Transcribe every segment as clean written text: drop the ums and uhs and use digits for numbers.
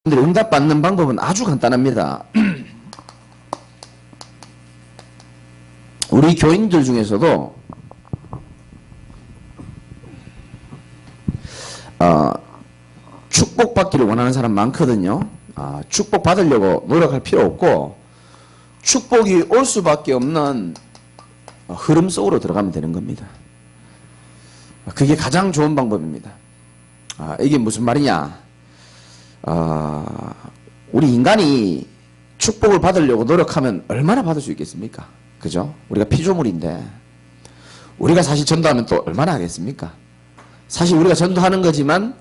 응답받는 방법은 아주 간단합니다. 우리 교인들 중에서도 축복받기를 원하는 사람 많거든요. 축복받으려고 노력할 필요 없고 축복이 올 수밖에 없는 흐름 속으로 들어가면 되는 겁니다. 그게 가장 좋은 방법입니다. 이게 무슨 말이냐? 우리 인간이 축복을 받으려고 노력하면 얼마나 받을 수 있겠습니까? 그죠? 우리가 피조물인데 우리가 사실 전도하면 또 얼마나 하겠습니까? 사실 우리가 전도하는 거지만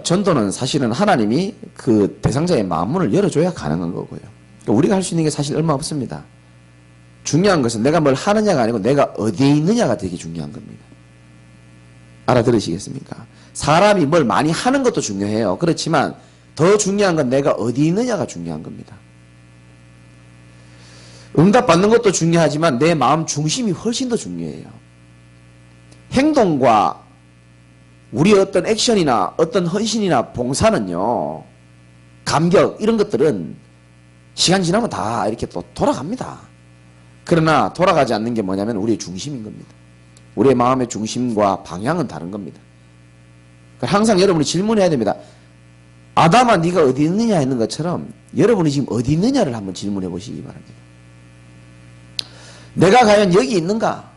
전도는 사실은 하나님이 그 대상자의 마음문을 열어줘야 가능한 거고요. 그러니까 우리가 할 수 있는 게 사실 얼마 없습니다. 중요한 것은 내가 뭘 하느냐가 아니고 내가 어디에 있느냐가 되게 중요한 겁니다. 알아들으시겠습니까? 사람이 뭘 많이 하는 것도 중요해요. 그렇지만 더 중요한 건 내가 어디 있느냐가 중요한 겁니다. 응답받는 것도 중요하지만 내 마음 중심이 훨씬 더 중요해요. 행동과 우리의 어떤 액션이나 어떤 헌신이나 봉사는요, 감격 이런 것들은 시간 지나면 다 이렇게 또 돌아갑니다. 그러나 돌아가지 않는 게 뭐냐면 우리의 중심인 겁니다. 우리의 마음의 중심과 방향은 다른 겁니다. 항상 여러분이 질문해야 됩니다. 아담아 네가 어디 있느냐 했는 것처럼 여러분이 지금 어디 있느냐를 한번 질문해 보시기 바랍니다. 내가 과연 여기 있는가?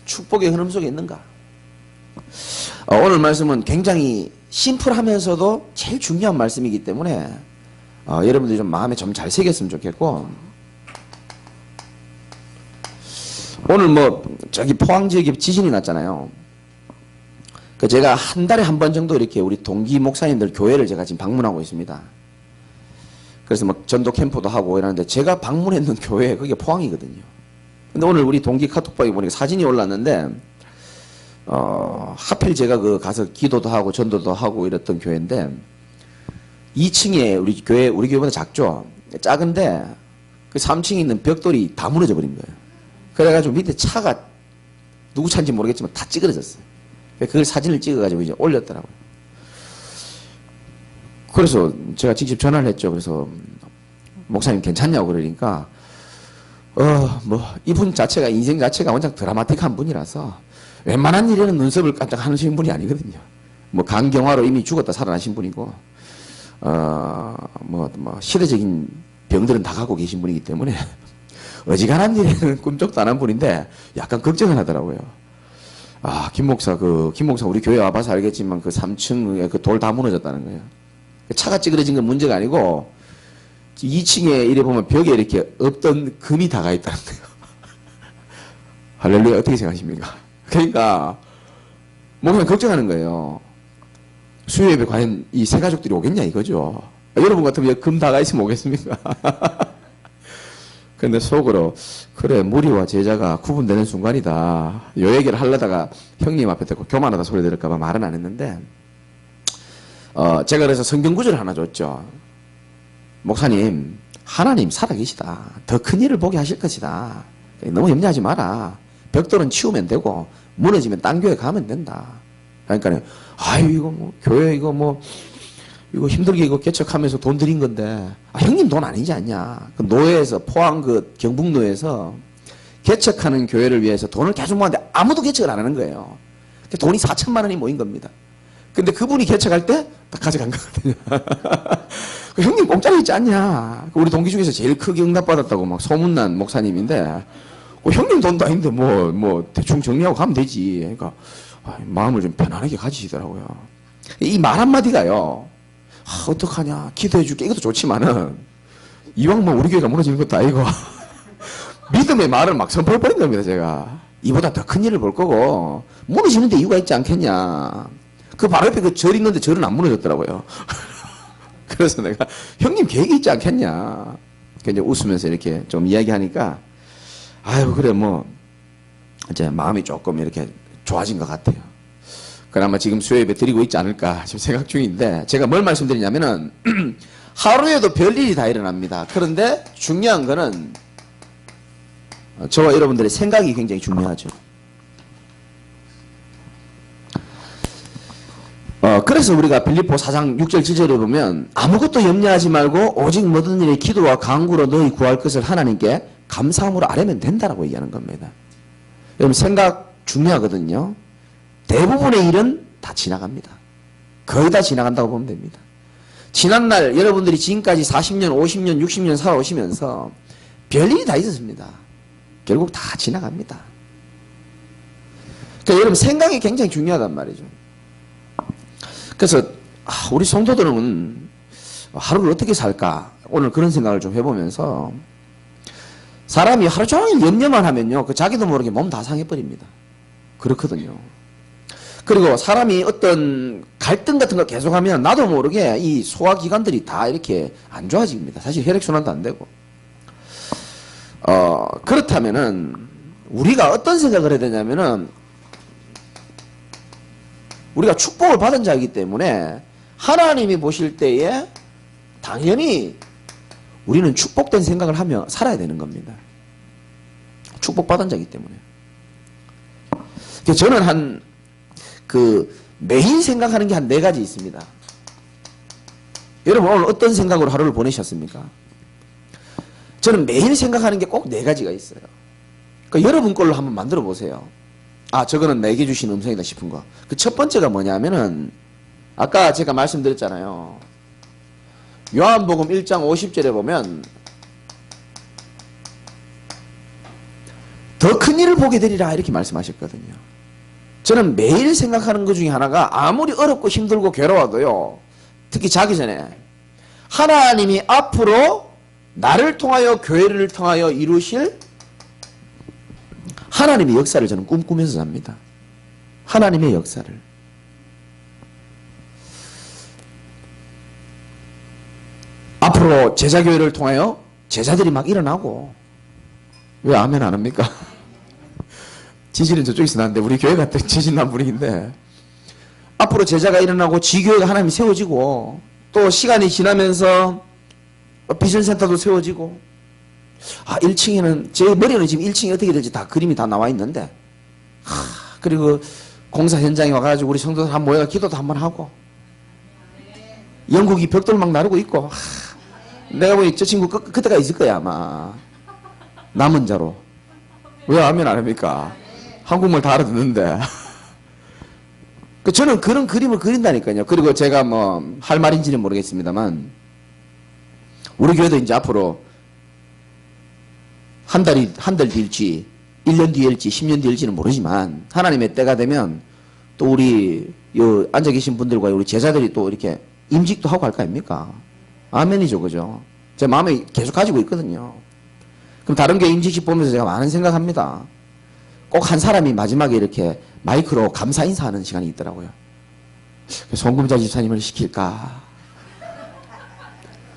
축복의 흐름 속에 있는가? 오늘 말씀은 굉장히 심플하면서도 제일 중요한 말씀이기 때문에 여러분들이 좀 마음에 좀 잘 새겼으면 좋겠고, 오늘 뭐 저기 포항 지역에 지진이 났잖아요. 제가 한 달에 한 번 정도 이렇게 우리 동기 목사님들 교회를 제가 지금 방문하고 있습니다. 그래서 막 전도 캠프도 하고 이러는데 제가 방문했는 교회 그게 포항이거든요. 근데 오늘 우리 동기 카톡방에 보니까 사진이 올랐는데 하필 제가 가서 기도도 하고 전도도 하고 이랬던 교회인데 2층에 우리 교회보다 작죠. 작은데 그 3층에 있는 벽돌이 다 무너져 버린 거예요. 그래가지고 밑에 차가 누구 차인지 모르겠지만 다 찌그러졌어요. 그걸 사진을 찍어가지고 이제 올렸더라고요. 그래서 제가 직접 전화를 했죠. 그래서 목사님 괜찮냐고 그러니까 뭐 이분 자체가 인생 자체가 완전 드라마틱한 분이라서 웬만한 일에는 눈썹을 깜짝 하시는 분이 아니거든요. 뭐 간경화로 이미 죽었다 살아나신 분이고 뭐 시대적인 병들은 다 갖고 계신 분이기 때문에 어지간한 일에는 꿈쩍도 안 한 분인데 약간 걱정을 하더라고요. 김 목사 우리 교회 와봐서 알겠지만 그 3층에 그 돌 다 무너졌다는 거예요. 차가 찌그러진 건 문제가 아니고 2층에 이래 보면 벽에 이렇게 없던 금이 다가 있다는 거예요. 할렐루야, 어떻게 생각하십니까? 그러니까 목사님 걱정하는 거예요. 수요예배 과연 이 세 가족들이 오겠냐 이거죠. 여러분 같으면 금 다가 있으면 오겠습니까? 근데 속으로 그래 무리와 제자가 구분되는 순간이다. 요 얘기를 하려다가 형님 앞에 대고 교만하다 소리 들을까 봐 말은 안 했는데 제가 그래서 성경 구절을 하나 줬죠. 목사님 하나님 살아계시다. 더 큰 일을 보게 하실 것이다. 너무 염려하지 마라. 벽돌은 치우면 되고 무너지면 딴 교회 가면 된다. 그러니까 이거 뭐 교회 이거 힘들게 이거 개척하면서 돈 들인 건데 형님 돈 아니지 않냐. 그 노예에서 포항 그 경북노에서 개척하는 교회를 위해서 돈을 계속 모았는데 아무도 개척을 안 하는 거예요. 돈이 4천만 원이 모인 겁니다. 근데 그분이 개척할 때 다 가져간 거거든요. 그 형님 공짜로 있지 않냐. 우리 동기 중에서 제일 크게 응답받았다고 막 소문난 목사님인데 형님 돈도 아닌데 뭐 대충 정리하고 가면 되지. 그러니까 마음을 좀 편안하게 가지시더라고요. 이 말 한마디가요. 어떡하냐 기도해줄게 이것도 좋지만은 이왕 뭐 우리 교회가 무너지는 것도 아니고 믿음의 말을 막 선포해버린 겁니다. 제가 이보다 더 큰 일을 볼 거고 무너지는데 이유가 있지 않겠냐. 그 바로 옆에 그 절 있는데 절은 안 무너졌더라고요. 그래서 내가 형님 계획이 있지 않겠냐. 이제 웃으면서 이렇게 좀 이야기하니까 그래 뭐 이제 마음이 조금 이렇게 좋아진 것 같아요. 그나마 지금 수요예배 드리고 있지 않을까 지금 생각 중인데 제가 뭘 말씀드리냐면은 하루에도 별일이 다 일어납니다. 그런데 중요한 거는 저와 여러분들의 생각이 굉장히 중요하죠. 그래서 우리가 빌립보 4장 6절 7절에 보면 아무것도 염려하지 말고 오직 모든 일에 기도와 간구로 너희 구할 것을 하나님께 감사함으로 아뢰면 된다라고 얘기하는 겁니다. 여러분 생각 중요하거든요. 대부분의 일은 다 지나갑니다. 거의 다 지나간다고 보면 됩니다. 지난날 여러분들이 지금까지 40년, 50년, 60년 살아오시면서 별일이 다 있었습니다. 결국 다 지나갑니다. 그러니까 여러분 생각이 굉장히 중요하단 말이죠. 그래서 우리 성도들은 하루를 어떻게 살까? 오늘 그런 생각을 좀 해보면서 사람이 하루 종일 염려만 하면요. 그 자기도 모르게 몸 다 상해버립니다. 그렇거든요. 그리고 사람이 어떤 갈등 같은 거 계속하면 나도 모르게 이 소화기관들이 다 이렇게 안 좋아집니다. 사실 혈액순환도 안 되고. 그렇다면은 우리가 어떤 생각을 해야 되냐면은 우리가 축복을 받은 자이기 때문에 하나님이 보실 때에 당연히 우리는 축복된 생각을 하며 살아야 되는 겁니다. 축복받은 자이기 때문에. 저는 매일 생각하는 게 한 4가지 있습니다. 여러분 오늘 어떤 생각으로 하루를 보내셨습니까? 저는 매일 생각하는 게 꼭 4가지가 있어요. 그러니까 여러분 걸로 한번 만들어 보세요. 저거는 내게 주신 음성이다 싶은 거. 그 첫 번째가 뭐냐면은 아까 제가 말씀드렸잖아요. 요한복음 1장 50절에 보면 더 큰 일을 보게 되리라 이렇게 말씀하셨거든요. 저는 매일 생각하는 것 중에 하나가 아무리 어렵고 힘들고 괴로워도요. 특히 자기 전에 하나님이 앞으로 나를 통하여 교회를 통하여 이루실 하나님의 역사를 저는 꿈꾸면서 삽니다. 하나님의 역사를. 앞으로 제자교회를 통하여 제자들이 막 일어나고 왜 아멘 안 합니까? 지지는 저쪽에서 나는데 우리 교회 같은 지진난 분위기인데 앞으로 제자가 일어나고 지교회가 하나님이 세워지고 또 시간이 지나면서 비전센터도 세워지고 1층에는 제 머리는 지금 1층이 어떻게 될지 다 그림이 다 나와 있는데 그리고 공사 현장에 와가지고 우리 성도들 한 모여가 기도도 한번 하고 영국이 벽돌 막 나르고 있고 내가 보니 저 친구 그때가 있을 거야 아마 남은 자로. 왜 아멘 안 합니까? 한국말 다 알아듣는데. 저는 그런 그림을 그린다니까요. 그리고 제가 뭐 할 말인지는 모르겠습니다만 우리 교회도 이제 앞으로 한 달 뒤일지 1년 뒤일지 10년 뒤일지는 모르지만 하나님의 때가 되면 또 우리 요 앉아 계신 분들과 우리 제자들이 또 이렇게 임직도 하고 할 거 아닙니까? 아멘이죠, 그죠? 제 마음에 계속 가지고 있거든요. 그럼 다른 교회 임직식 보면서 제가 많은 생각합니다. 꼭 한 사람이 마지막에 이렇게 마이크로 감사 인사하는 시간이 있더라고요. 송금자 집사님을 시킬까?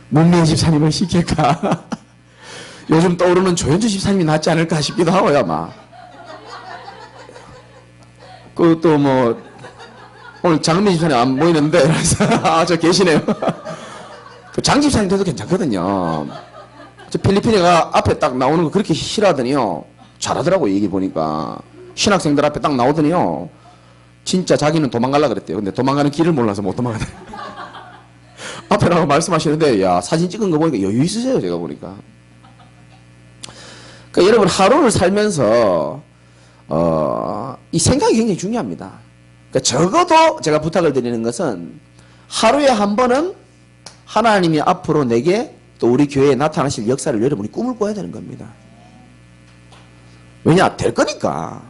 문미애 집사님을 시킬까? 요즘 떠오르는 조현주 집사님이 낫지 않을까 싶기도 하고요, 아마. 또 뭐, 오늘 장은미 집사님 안 보이는데, 저 계시네요. 장 집사님도 괜찮거든요. 저 필리핀에가 앞에 딱 나오는 거 그렇게 싫어하더니요. 잘하더라고, 얘기 보니까. 신학생들 앞에 딱 나오더니요. 진짜 자기는 도망가려고 그랬대요. 근데 도망가는 길을 몰라서 못 도망가더래요. 앞에 나가고 말씀하시는데, 야, 사진 찍은 거 보니까 여유 있으세요, 제가 보니까. 그러니까 여러분, 하루를 살면서, 이 생각이 굉장히 중요합니다. 그러니까 적어도 제가 부탁을 드리는 것은 하루에 한 번은 하나님이 앞으로 내게 또 우리 교회에 나타나실 역사를 여러분이 꿈을 꿔야 되는 겁니다. 왜냐? 될 거니까.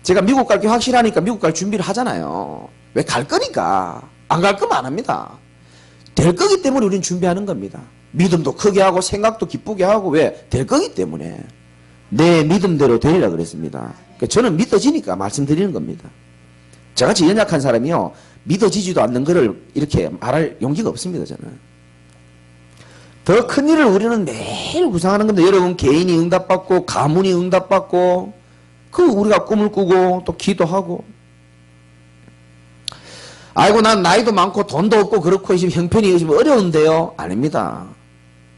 제가 미국 갈 게 확실하니까 미국 갈 준비를 하잖아요. 왜? 갈 거니까. 안 갈 거면 안 합니다. 될 거기 때문에 우리는 준비하는 겁니다. 믿음도 크게 하고 생각도 기쁘게 하고 왜? 될 거기 때문에. 내 믿음대로 되리라 그랬습니다. 그러니까 저는 믿어지니까 말씀드리는 겁니다. 저같이 연약한 사람이요. 믿어지지도 않는 거를 이렇게 말할 용기가 없습니다. 저는. 더 큰 일을 우리는 매일 구상하는 건데 여러분 개인이 응답받고 가문이 응답받고 우리가 꿈을 꾸고 또 기도하고 아이고 난 나이도 많고 돈도 없고 그렇고 지금 형편이 지금 어려운데요. 아닙니다.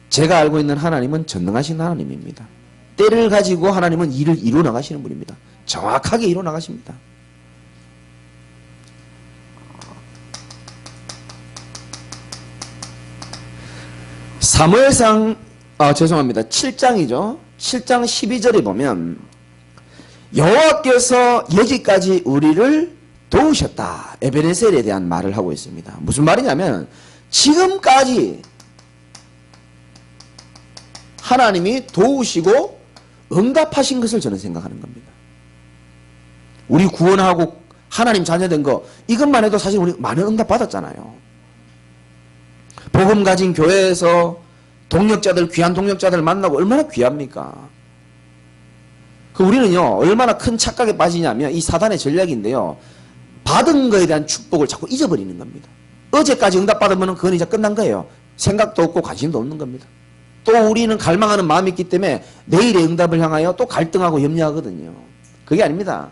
제가 알고 있는 하나님은 전능하신 하나님입니다. 때를 가지고 하나님은 일을 이루어 나가시는 분입니다. 정확하게 이루어 나가십니다. 사무엘상 죄송합니다. 7장이죠. 7장 12절에 보면 여호와께서 여기까지 우리를 도우셨다. 에베네셀에 대한 말을 하고 있습니다. 무슨 말이냐면 지금까지 하나님이 도우시고 응답하신 것을 저는 생각하는 겁니다. 우리 구원하고 하나님 자녀된 거 이것만 해도 사실 우리 많은 응답 받았잖아요. 복음 가진 교회에서 동력자들, 귀한 동력자들 만나고 얼마나 귀합니까? 우리는요 얼마나 큰 착각에 빠지냐면 이 사단의 전략인데요, 받은 거에 대한 축복을 자꾸 잊어버리는 겁니다. 어제까지 응답 받으면 그건 이제 끝난 거예요. 생각도 없고 관심도 없는 겁니다. 또 우리는 갈망하는 마음이 있기 때문에 내일의 응답을 향하여 또 갈등하고 염려하거든요. 그게 아닙니다.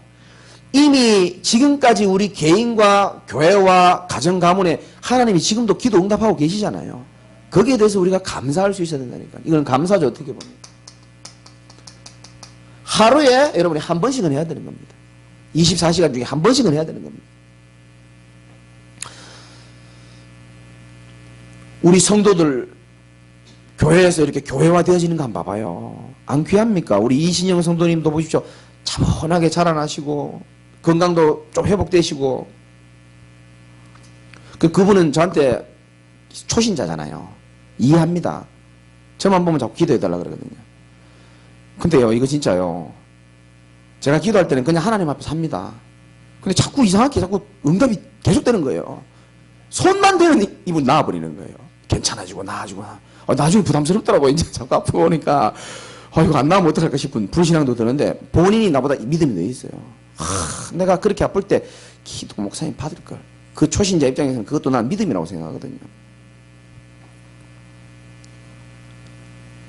이미 지금까지 우리 개인과 교회와 가정 가문에 하나님이 지금도 기도 응답하고 계시잖아요. 거기에 대해서 우리가 감사할 수 있어야 된다니까. 이건 감사죠. 어떻게 보면 하루에 여러분이 한 번씩은 해야 되는 겁니다. 24시간 중에 한 번씩은 해야 되는 겁니다. 우리 성도들 교회에서 이렇게 교회화 되어지는 거 한번 봐봐요. 안 귀합니까? 우리 이신영 성도님도 보십시오. 차분하게 자라나시고 건강도 좀 회복되시고, 그분은 저한테 초신자잖아요. 이해합니다. 저만 보면 자꾸 기도해달라 그러거든요. 근데요 이거 진짜요, 제가 기도할 때는 그냥 하나님 앞에서 합니다. 근데 자꾸 이상하게 자꾸 응답이 계속되는 거예요. 손만 대는 이분 나아버리는 거예요. 괜찮아지고 나아지고 나중에 부담스럽더라고요. 이제 자꾸 아프고 오니까 이거 안 나오면 어떡할까 싶은 불신앙도 드는데 본인이 나보다 믿음이 더 있어요. 내가 그렇게 아플 때 기도 목사님 받을걸. 그 초신자 입장에서는 그것도 난 믿음이라고 생각하거든요.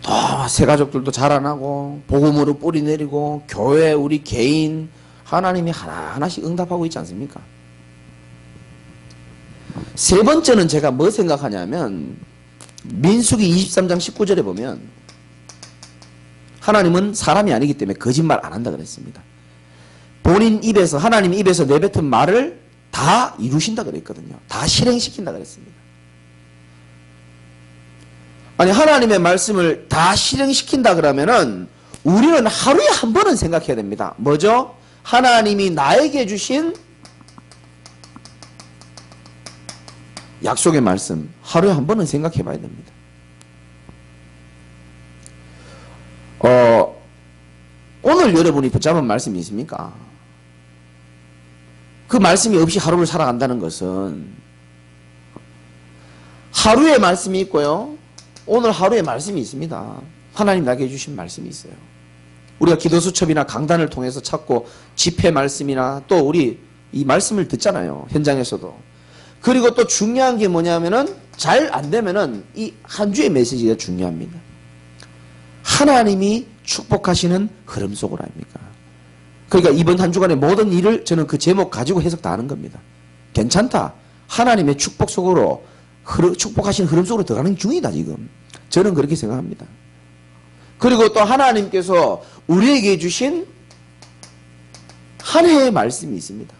또 새 가족들도 자라나고 복음으로 뿌리 내리고 교회 우리 개인 하나님이 하나하나씩 응답하고 있지 않습니까? 세 번째는 제가 뭐 생각하냐면 민수기 23장 19절에 보면 하나님은 사람이 아니기 때문에 거짓말 안 한다 그랬습니다. 본인 입에서 하나님 입에서 내뱉은 말을 다 이루신다 그랬거든요. 다 실행시킨다 그랬습니다. 아니 하나님의 말씀을 다 실행시킨다 그러면은 우리는 하루에 한 번은 생각해야 됩니다. 뭐죠? 하나님이 나에게 주신 약속의 말씀 하루에 한 번은 생각해 봐야 됩니다. 오늘 여러분이 붙잡은 말씀이 있습니까? 그 말씀이 없이 하루를 살아간다는 것은 하루의 말씀이 있고요, 오늘 하루의 말씀이 있습니다. 하나님 나에게 주신 말씀이 있어요. 우리가 기도수첩이나 강단을 통해서 찾고 집회 말씀이나 또 우리 이 말씀을 듣잖아요. 현장에서도. 그리고 또 중요한 게 뭐냐면은 잘 안 되면은 이 한 주의 메시지가 중요합니다. 하나님이 축복하시는 흐름 속으로 아닙니까? 그러니까 이번 한 주간의 모든 일을 저는 그 제목 가지고 해석 다 하는 겁니다. 괜찮다. 하나님의 축복 속으로 축복하시는 흐름 속으로 들어가는 중이다 지금. 저는 그렇게 생각합니다. 그리고 또 하나님께서 우리에게 주신 한 해의 말씀이 있습니다.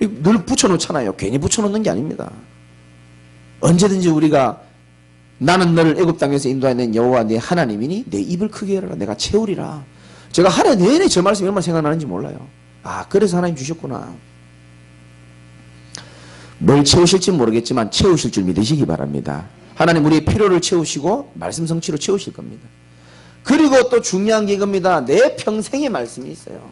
늘 붙여놓잖아요. 괜히 붙여놓는 게 아닙니다. 언제든지 우리가 나는 너를 애굽 땅에서 인도하는 여호와 네 하나님이니 내 입을 크게 열어라. 내가 채우리라. 제가 한 해 내내 저 말씀이 얼마나 생각나는지 몰라요. 그래서 하나님 주셨구나. 뭘 채우실지 모르겠지만 채우실 줄 믿으시기 바랍니다. 하나님 우리의 필요를 채우시고 말씀 성취로 채우실 겁니다. 그리고 또 중요한 게 이겁니다. 내 평생의 말씀이 있어요.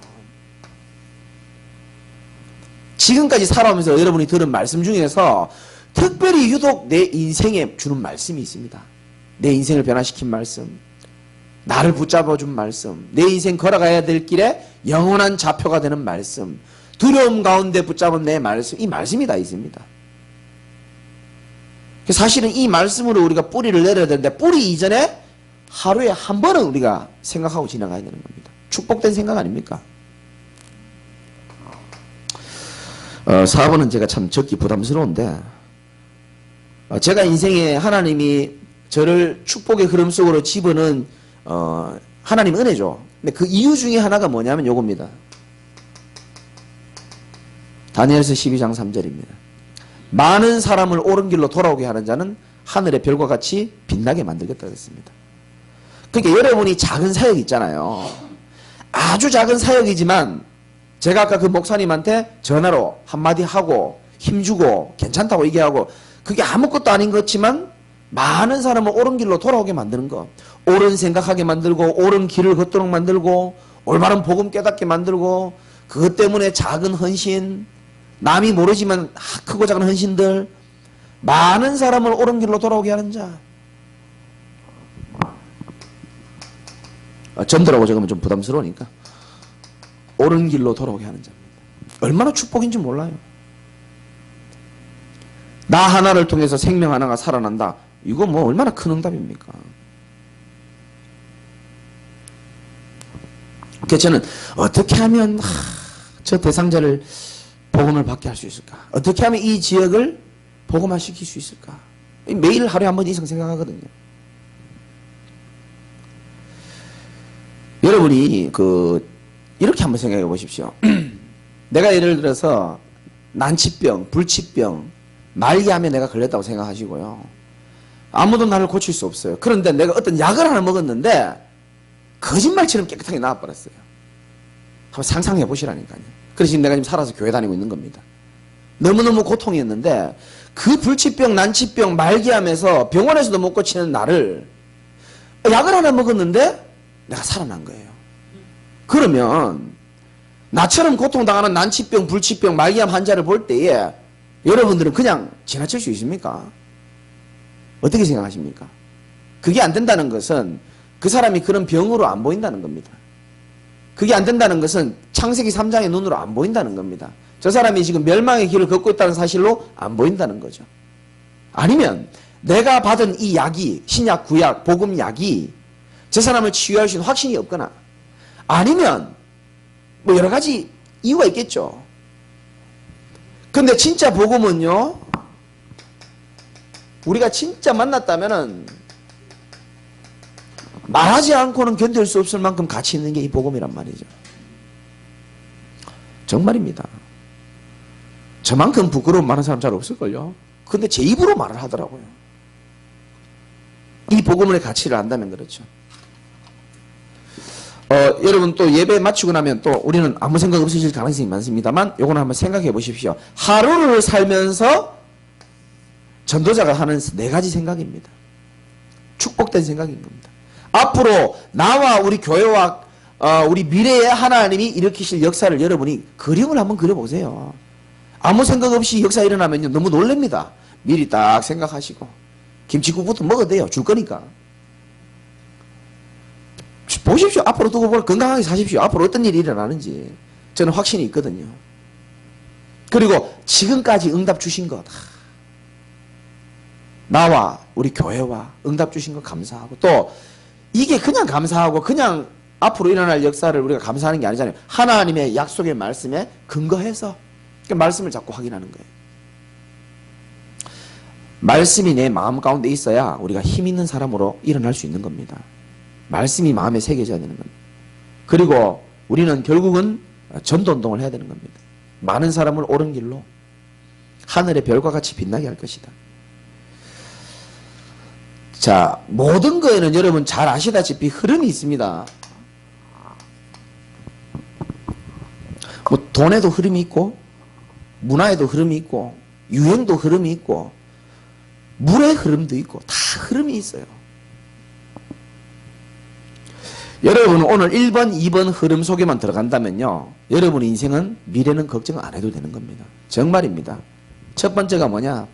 지금까지 살아오면서 여러분이 들은 말씀 중에서 특별히 유독 내 인생에 주는 말씀이 있습니다. 내 인생을 변화시킨 말씀, 나를 붙잡아준 말씀, 내 인생 걸어가야 될 길에 영원한 좌표가 되는 말씀, 두려움 가운데 붙잡은 내 말씀, 이 말씀이 다 있습니다. 사실은 이 말씀으로 우리가 뿌리를 내려야 되는데 뿌리 이전에 하루에 한 번은 우리가 생각하고 지나가야 되는 겁니다. 축복된 생각 아닙니까? 4번은 제가 참 적기 부담스러운데, 제가 인생에 하나님이 저를 축복의 흐름 속으로 집어넣은 하나님 은혜죠. 근데 그 이유 중에 하나가 뭐냐면 요겁니다. 다니엘서 12장 3절입니다. 많은 사람을 옳은 길로 돌아오게 하는 자는 하늘의 별과 같이 빛나게 만들겠다 그랬습니다. 그러니까 여러분이 작은 사역 있잖아요. 아주 작은 사역이지만 제가 아까 그 목사님한테 전화로 한마디 하고 힘주고 괜찮다고 얘기하고 그게 아무것도 아닌 것 같지만 많은 사람을 옳은 길로 돌아오게 만드는 거, 옳은 생각하게 만들고 옳은 길을 걷도록 만들고 올바른 복음 깨닫게 만들고 그것 때문에 작은 헌신, 남이 모르지만 크고 작은 헌신들, 많은 사람을 옳은 길로 돌아오게 하는 자. 전도라고 적으면 좀 부담스러우니까 옳은 길로 돌아오게 하는 자입니다. 얼마나 축복인지 몰라요. 나 하나를 통해서 생명 하나가 살아난다. 이거 뭐 얼마나 큰 응답입니까? 그래서 저는 어떻게 하면 저 대상자를 복음을 받게 할 수 있을까? 어떻게 하면 이 지역을 복음화시킬 수 있을까? 매일 하루에 한 번 이상 생각하거든요. 여러분이 이렇게 한번 생각해 보십시오. 내가 예를 들어서 난치병, 불치병, 말기암에 내가 걸렸다고 생각하시고요. 아무도 나를 고칠 수 없어요. 그런데 내가 어떤 약을 하나 먹었는데 거짓말처럼 깨끗하게 나와버렸어요. 한번 상상해 보시라니까요. 그래서 지금 내가 지금 살아서 교회 다니고 있는 겁니다. 너무너무 고통이었는데 그 불치병, 난치병, 말기암에서 병원에서도 못 고치는 나를 약을 하나 먹었는데 내가 살아난 거예요. 그러면 나처럼 고통당하는 난치병, 불치병, 말기암 환자를 볼 때에 여러분들은 그냥 지나칠 수 있습니까? 어떻게 생각하십니까? 그게 안 된다는 것은 그 사람이 그런 병으로 안 보인다는 겁니다. 그게 안 된다는 것은 창세기 3장의 눈으로 안 보인다는 겁니다. 저 사람이 지금 멸망의 길을 걷고 있다는 사실로 안 보인다는 거죠. 아니면 내가 받은 이 약이 신약, 구약, 복음 약이 저 사람을 치유할 수 있는 확신이 없거나 아니면 뭐 여러 가지 이유가 있겠죠. 근데 진짜 복음은요, 우리가 진짜 만났다면은 말하지 않고는 견딜 수 없을 만큼 가치 있는 게 이 복음이란 말이죠. 정말입니다. 저만큼 부끄러움 많은 사람 잘 없을걸요. 근데 제 입으로 말을 하더라고요. 이 복음의 가치를 안다면 그렇죠. 여러분 또 예배 마치고 나면 또 우리는 아무 생각 없으실 가능성이 많습니다만 요거는 한번 생각해 보십시오. 하루를 살면서 전도자가 하는 4가지 생각입니다. 축복된 생각인 겁니다. 앞으로 나와 우리 교회와 우리 미래의 하나님이 일으키실 역사를 여러분이 그림을 한번 그려보세요. 아무 생각 없이 역사 일어나면요 너무 놀랍니다. 미리 딱 생각하시고 김치국부터 먹어도 돼요. 줄 거니까. 보십시오. 앞으로 두고 보고 건강하게 사십시오. 앞으로 어떤 일이 일어나는지 저는 확신이 있거든요. 그리고 지금까지 응답 주신 것 나와 우리 교회와 응답 주신 것 감사하고 또 이게 그냥 감사하고 그냥 앞으로 일어날 역사를 우리가 감사하는 게 아니잖아요. 하나님의 약속의 말씀에 근거해서 그 말씀을 자꾸 확인하는 거예요. 말씀이 내 마음 가운데 있어야 우리가 힘 있는 사람으로 일어날 수 있는 겁니다. 말씀이 마음에 새겨져야 되는 겁니다. 그리고 우리는 결국은 전도운동을 해야 되는 겁니다. 많은 사람을 옳은 길로 하늘의 별과 같이 빛나게 할 것이다. 자, 모든 거에는 여러분 잘 아시다시피 흐름이 있습니다. 뭐 돈에도 흐름이 있고 문화에도 흐름이 있고 유행도 흐름이 있고 물의 흐름도 있고 다 흐름이 있어요. 여러분 오늘 1번, 2번 흐름 속에만 들어간다면요. 여러분의 인생은 미래는 걱정 안 해도 되는 겁니다. 정말입니다. 첫 번째가 뭐냐?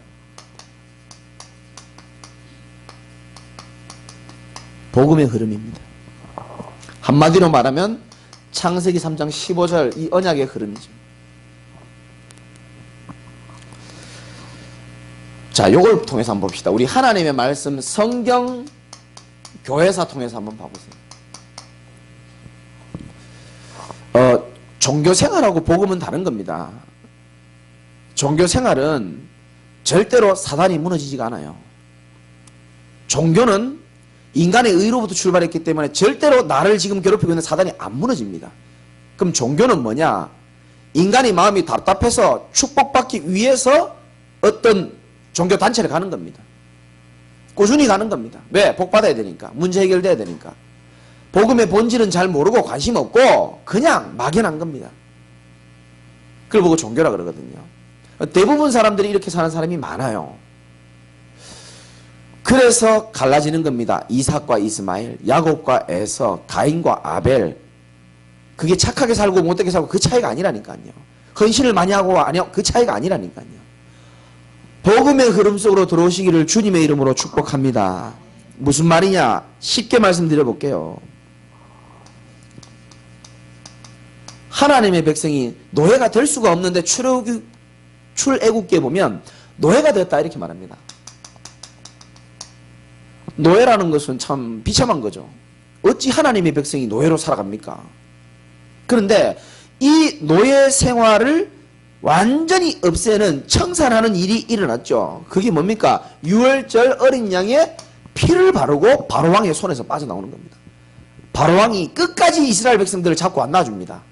복음의 흐름입니다. 한마디로 말하면 창세기 3장 15절 이 언약의 흐름이죠. 자, 요걸 통해서 한번 봅시다. 우리 하나님의 말씀 성경 교회사 통해서 한번 봐보세요. 종교생활하고 복음은 다른 겁니다. 종교생활은 절대로 사단이 무너지지가 않아요. 종교는 인간의 의로부터 출발했기 때문에 절대로 나를 지금 괴롭히고 있는 사단이 안 무너집니다. 그럼 종교는 뭐냐? 인간의 마음이 답답해서 축복받기 위해서 어떤 종교단체를 가는 겁니다. 꾸준히 가는 겁니다. 왜? 복 받아야 되니까. 문제 해결돼야 되니까. 복음의 본질은 잘 모르고 관심 없고 그냥 막연한 겁니다. 그걸 보고 종교라 그러거든요. 대부분 사람들이 이렇게 사는 사람이 많아요. 그래서 갈라지는 겁니다. 이삭과 이스마엘, 야곱과 에서, 가인과 아벨. 그게 착하게 살고 못되게 살고 그 차이가 아니라니까요. 헌신을 많이 하고 아니요, 그 차이가 아니라니까요. 복음의 흐름 속으로 들어오시기를 주님의 이름으로 축복합니다. 무슨 말이냐? 쉽게 말씀드려 볼게요. 하나님의 백성이 노예가 될 수가 없는데 출애굽기에 보면 노예가 됐다 이렇게 말합니다. 노예라는 것은 참 비참한 거죠. 어찌 하나님의 백성이 노예로 살아갑니까? 그런데 이 노예 생활을 완전히 없애는 청산하는 일이 일어났죠. 그게 뭡니까? 유월절 어린 양의 피를 바르고 바로왕의 손에서 빠져나오는 겁니다. 바로왕이 끝까지 이스라엘 백성들을 잡고 안 놔줍니다.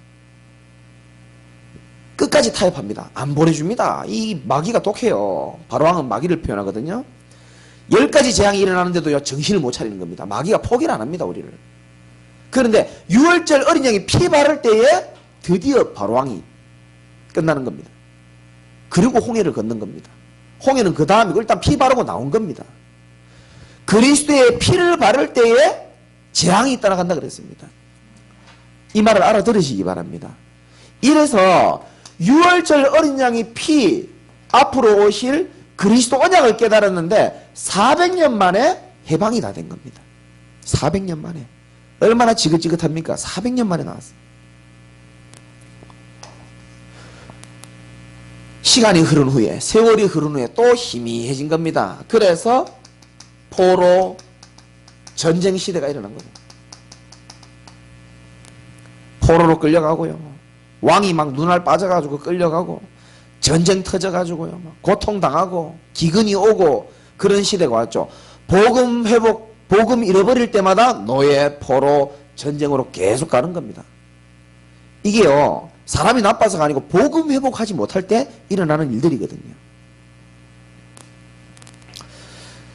끝까지 타협합니다. 안 보내줍니다. 이 마귀가 독해요. 바로왕은 마귀를 표현하거든요. 10가지 재앙이 일어나는데도요, 정신을 못 차리는 겁니다. 마귀가 포기를 안 합니다, 우리를. 그런데 유월절 어린 양이 피 바를 때에 드디어 바로왕이 끝나는 겁니다. 그리고 홍해를 걷는 겁니다. 홍해는 그 다음이고 일단 피 바르고 나온 겁니다. 그리스도의 피를 바를 때에 재앙이 떠나간다 그랬습니다. 이 말을 알아들으시기 바랍니다. 이래서 유월절 어린 양이 피 앞으로 오실 그리스도 언약을 깨달았는데 400년 만에 해방이 다 된 겁니다. 400년 만에. 얼마나 지긋지긋합니까? 400년 만에 나왔어요. 시간이 흐른 후에, 세월이 흐른 후에 또 희미해진 겁니다. 그래서 포로 전쟁 시대가 일어난 거예요. 포로로 끌려가고요. 왕이 막 눈알 빠져가지고 끌려가고 전쟁 터져가지고요. 고통당하고 기근이 오고 그런 시대가 왔죠. 복음 회복, 복음 잃어버릴 때마다 노예, 포로, 전쟁으로 계속 가는 겁니다. 이게요, 사람이 나빠서가 아니고 복음 회복하지 못할 때 일어나는 일들이거든요.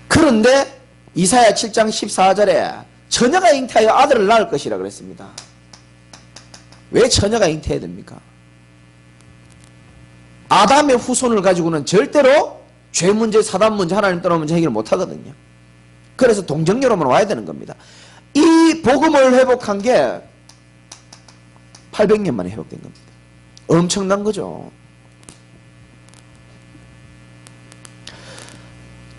그런데 이사야 7장 14절에 처녀가 잉태하여 아들을 낳을 것이라 그랬습니다. 왜 처녀가 잉태해야 됩니까? 아담의 후손을 가지고는 절대로 죄 문제, 사단 문제, 하나님 떠나는 문제 해결을 못하거든요. 그래서 동정녀로만 와야 되는 겁니다. 이 복음을 회복한 게 800년 만에 회복된 겁니다. 엄청난 거죠.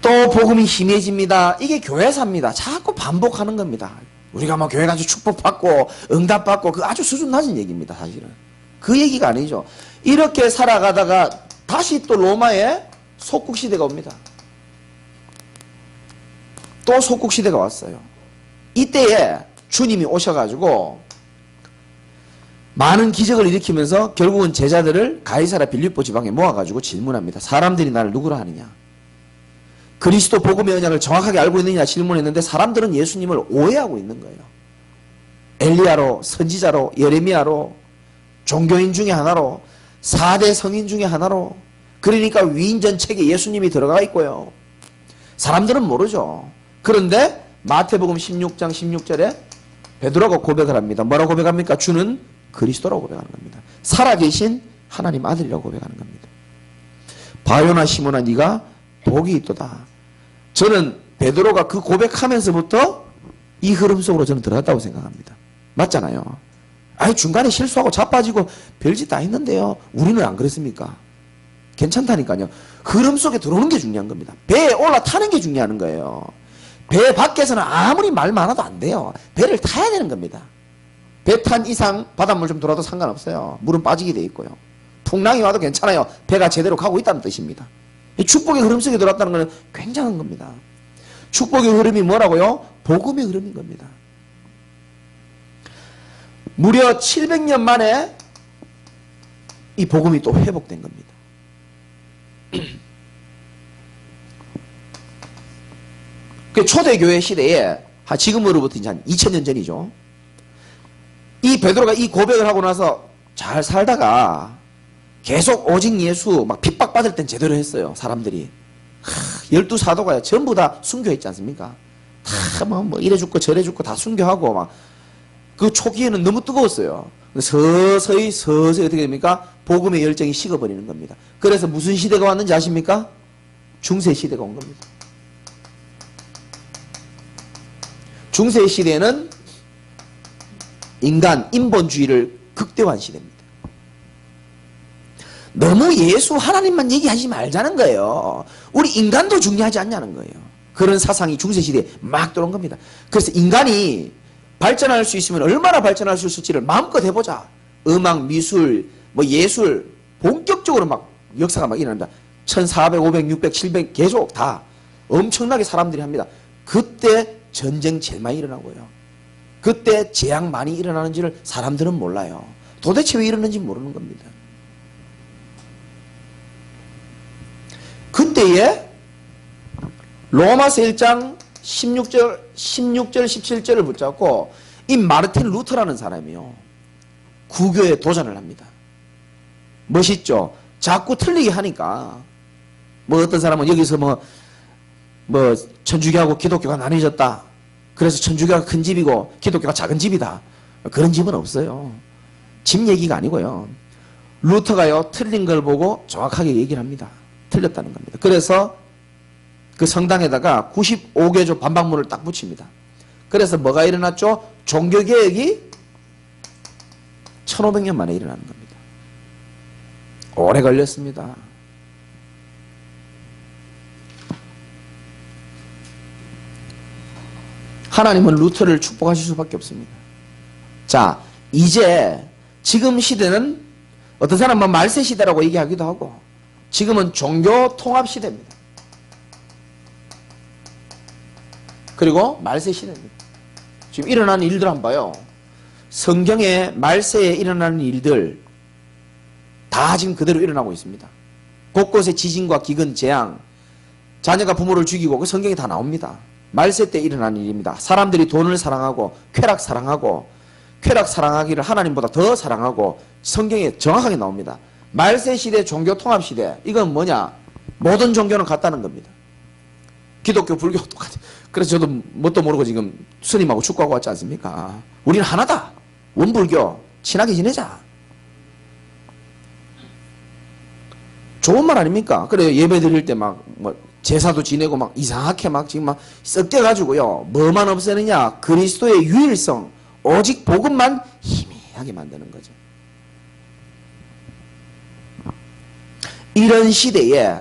또 복음이 희미해집니다. 이게 교회사입니다. 자꾸 반복하는 겁니다. 우리가 뭐 교회 가서 축복받고 응답받고 그 아주 수준 낮은 얘기입니다. 사실은 그 얘기가 아니죠. 이렇게 살아가다가 다시 또 로마의 속국시대가 옵니다. 또 속국시대가 왔어요. 이때에 주님이 오셔가지고 많은 기적을 일으키면서 결국은 제자들을 가이사랴 빌립보 지방에 모아가지고 질문합니다. 사람들이 나를 누구라 하느냐? 그리스도 복음의 언약을 정확하게 알고 있느냐 질문했는데 사람들은 예수님을 오해하고 있는 거예요. 엘리야로, 선지자로, 예레미야로, 종교인 중에 하나로, 4대 성인 중에 하나로, 그러니까 위인전 책에 예수님이 들어가 있고요. 사람들은 모르죠. 그런데 마태복음 16장 16절에 베드로가 고백을 합니다. 뭐라고 고백합니까? 주는 그리스도라고 고백하는 겁니다. 살아계신 하나님 아들이라고 고백하는 겁니다. 바요나 시몬아 네가 복이 있도다. 저는 베드로가 그 고백하면서부터 이 흐름 속으로 저는 들어갔다고 생각합니다. 맞잖아요. 아니 중간에 실수하고 자빠지고 별짓 다 했는데요. 우리는 안 그랬습니까? 괜찮다니까요. 흐름 속에 들어오는 게 중요한 겁니다. 배에 올라타는 게 중요한 거예요. 배 밖에서는 아무리 말 많아도 안 돼요. 배를 타야 되는 겁니다. 배 탄 이상 바닷물 좀 돌아도 상관없어요. 물은 빠지게 돼 있고요. 풍랑이 와도 괜찮아요. 배가 제대로 가고 있다는 뜻입니다. 축복의 흐름 속에 들어왔다는 것은 굉장한 겁니다. 축복의 흐름이 뭐라고요? 복음의 흐름인 겁니다. 무려 700년 만에 이 복음이 또 회복된 겁니다. 그 초대교회 시대에 지금으로부터 이제 한 2000년 전이죠. 이 베드로가 이 고백을 하고 나서 잘 살다가 계속 오직 예수 막 핍박받을 땐 제대로 했어요. 사람들이. 열두 사도가 전부 다 순교했지 않습니까? 다 뭐 이래 죽고 저래 죽고 다 순교하고 막 그 초기에는 너무 뜨거웠어요. 서서히 어떻게 됩니까? 복음의 열정이 식어버리는 겁니다. 그래서 무슨 시대가 왔는지 아십니까? 중세 시대가 온 겁니다. 중세 시대는 인본주의를 극대화한 시대입니다. 너무 예수 하나님만 얘기하지 말자는 거예요. 우리 인간도 중요하지 않냐는 거예요. 그런 사상이 중세시대에 막 들어온 겁니다. 그래서 인간이 발전할 수 있으면 얼마나 발전할 수 있을지를 마음껏 해보자. 음악, 미술, 뭐 예술 본격적으로 막 역사가 막 일어납니다. 1400, 500, 600, 700 계속 다 엄청나게 사람들이 합니다. 그때 전쟁 제일 많이 일어나고요. 그때 재앙 많이 일어나는지를 사람들은 몰라요. 도대체 왜 이러는지 모르는 겁니다. 그때에 로마서 1장 16절, 17절을 붙잡고 이 마르틴 루터라는 사람이요. 구교에 도전을 합니다. 멋있죠? 자꾸 틀리게 하니까 뭐 어떤 사람은 여기서 뭐 천주교하고 기독교가 나뉘어졌다. 그래서 천주교가 큰 집이고 기독교가 작은 집이다. 그런 집은 없어요. 집 얘기가 아니고요. 루터가요 틀린 걸 보고 정확하게 얘기를 합니다. 틀렸다는 겁니다. 그래서 그 성당에다가 95개조 반박문을 딱 붙입니다. 그래서 뭐가 일어났죠? 종교개혁이 1500년 만에 일어나는 겁니다. 오래 걸렸습니다. 하나님은 루터를 축복하실 수밖에 없습니다. 자, 이제 지금 시대는 어떤 사람은 말세 시대라고 얘기하기도 하고 지금은 종교 통합 시대입니다. 그리고 말세 시대입니다. 지금 일어나는 일들 한번 봐요. 성경에 말세에 일어나는 일들 다 지금 그대로 일어나고 있습니다. 곳곳에 지진과 기근, 재앙, 자녀가 부모를 죽이고 그 성경에 다 나옵니다. 말세 때 일어나는 일입니다. 사람들이 돈을 사랑하고 쾌락 사랑하기를 하나님보다 더 사랑하고 성경에 정확하게 나옵니다. 말세 시대 종교 통합 시대 이건 뭐냐? 모든 종교는 같다는 겁니다. 기독교, 불교 똑같아요. 그래서 저도 뭣도 모르고 지금 스님하고 축구하고 왔지 않습니까? 우리는 하나다. 원불교 친하게 지내자. 좋은 말 아닙니까? 그래 예배 드릴 때 막 뭐 제사도 지내고 막 이상하게 막 지금 막 썩대가지고요. 뭐만 없애느냐? 그리스도의 유일성, 오직 복음만 희미하게 만드는 거죠. 이런 시대에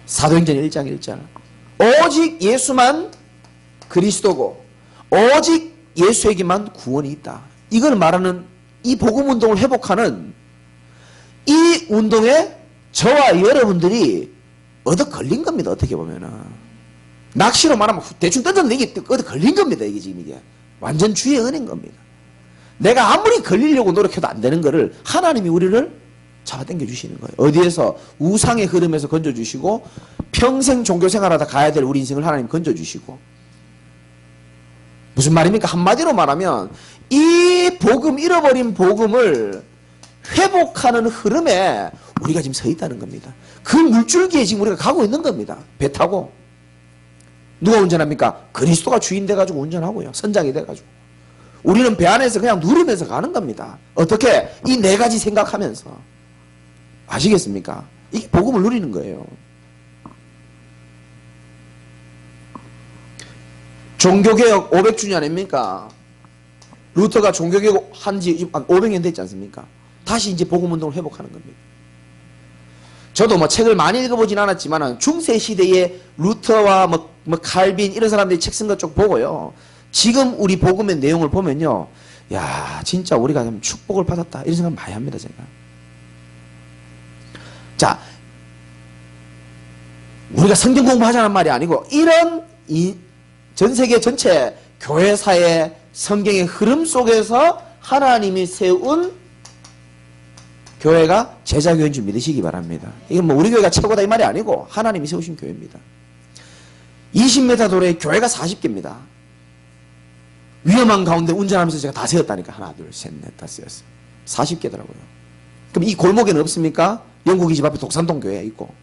사도행전 1장 1절 오직 예수만 그리스도고 오직 예수에게만 구원이 있다. 이걸 말하는 이 복음운동을 회복하는 이 운동에 저와 여러분들이 얻어 걸린 겁니다. 어떻게 보면은 낚시로 말하면 대충 던졌는데 이게 얻어 걸린 겁니다. 이게 지금 이게 완전 주의 은혜인 겁니다. 내가 아무리 걸리려고 노력해도 안 되는 거를 하나님이 우리를 잡아당겨 주시는 거예요. 어디에서 우상의 흐름에서 건져주시고 평생 종교생활하다 가야 될 우리 인생을 하나님 건져주시고 무슨 말입니까? 한마디로 말하면 이 복음, 잃어버린 복음을 회복하는 흐름에 우리가 지금 서 있다는 겁니다. 그 물줄기에 지금 우리가 가고 있는 겁니다. 배 타고. 누가 운전합니까? 그리스도가 주인 돼가지고 운전하고요. 선장이 돼가지고. 우리는 배 안에서 그냥 누리면서 가는 겁니다. 어떻게? 이 네 가지 생각하면서. 아시겠습니까? 이게 복음을 누리는 거예요. 종교개혁 500주년 아닙니까? 루터가 종교개혁 한지 한 500년 됐지 않습니까? 다시 이제 복음운동을 회복하는 겁니다. 저도 뭐 책을 많이 읽어보진 않았지만 중세시대의 루터와 뭐 칼빈 이런 사람들이 책 쓴 것 쪽 보고요. 지금 우리 복음의 내용을 보면요. 야 진짜 우리가 축복을 받았다 이런 생각 많이 합니다. 제가. 자, 우리가 성경 공부하자는 말이 아니고 이런 전 세계 전체 교회사의 성경의 흐름 속에서 하나님이 세운 교회가 제자교회인 줄 믿으시기 바랍니다. 이건 뭐 우리 교회가 최고다 이 말이 아니고 하나님이 세우신 교회입니다. 20m 도로에 교회가 40개입니다. 위험한 가운데 운전하면서 제가 다 세웠다니까. 하나, 둘, 셋, 넷, 다 세웠어요. 40개더라고요. 그럼 이 골목에는 없습니까? 영국이 집 앞에 독산동 교회 있고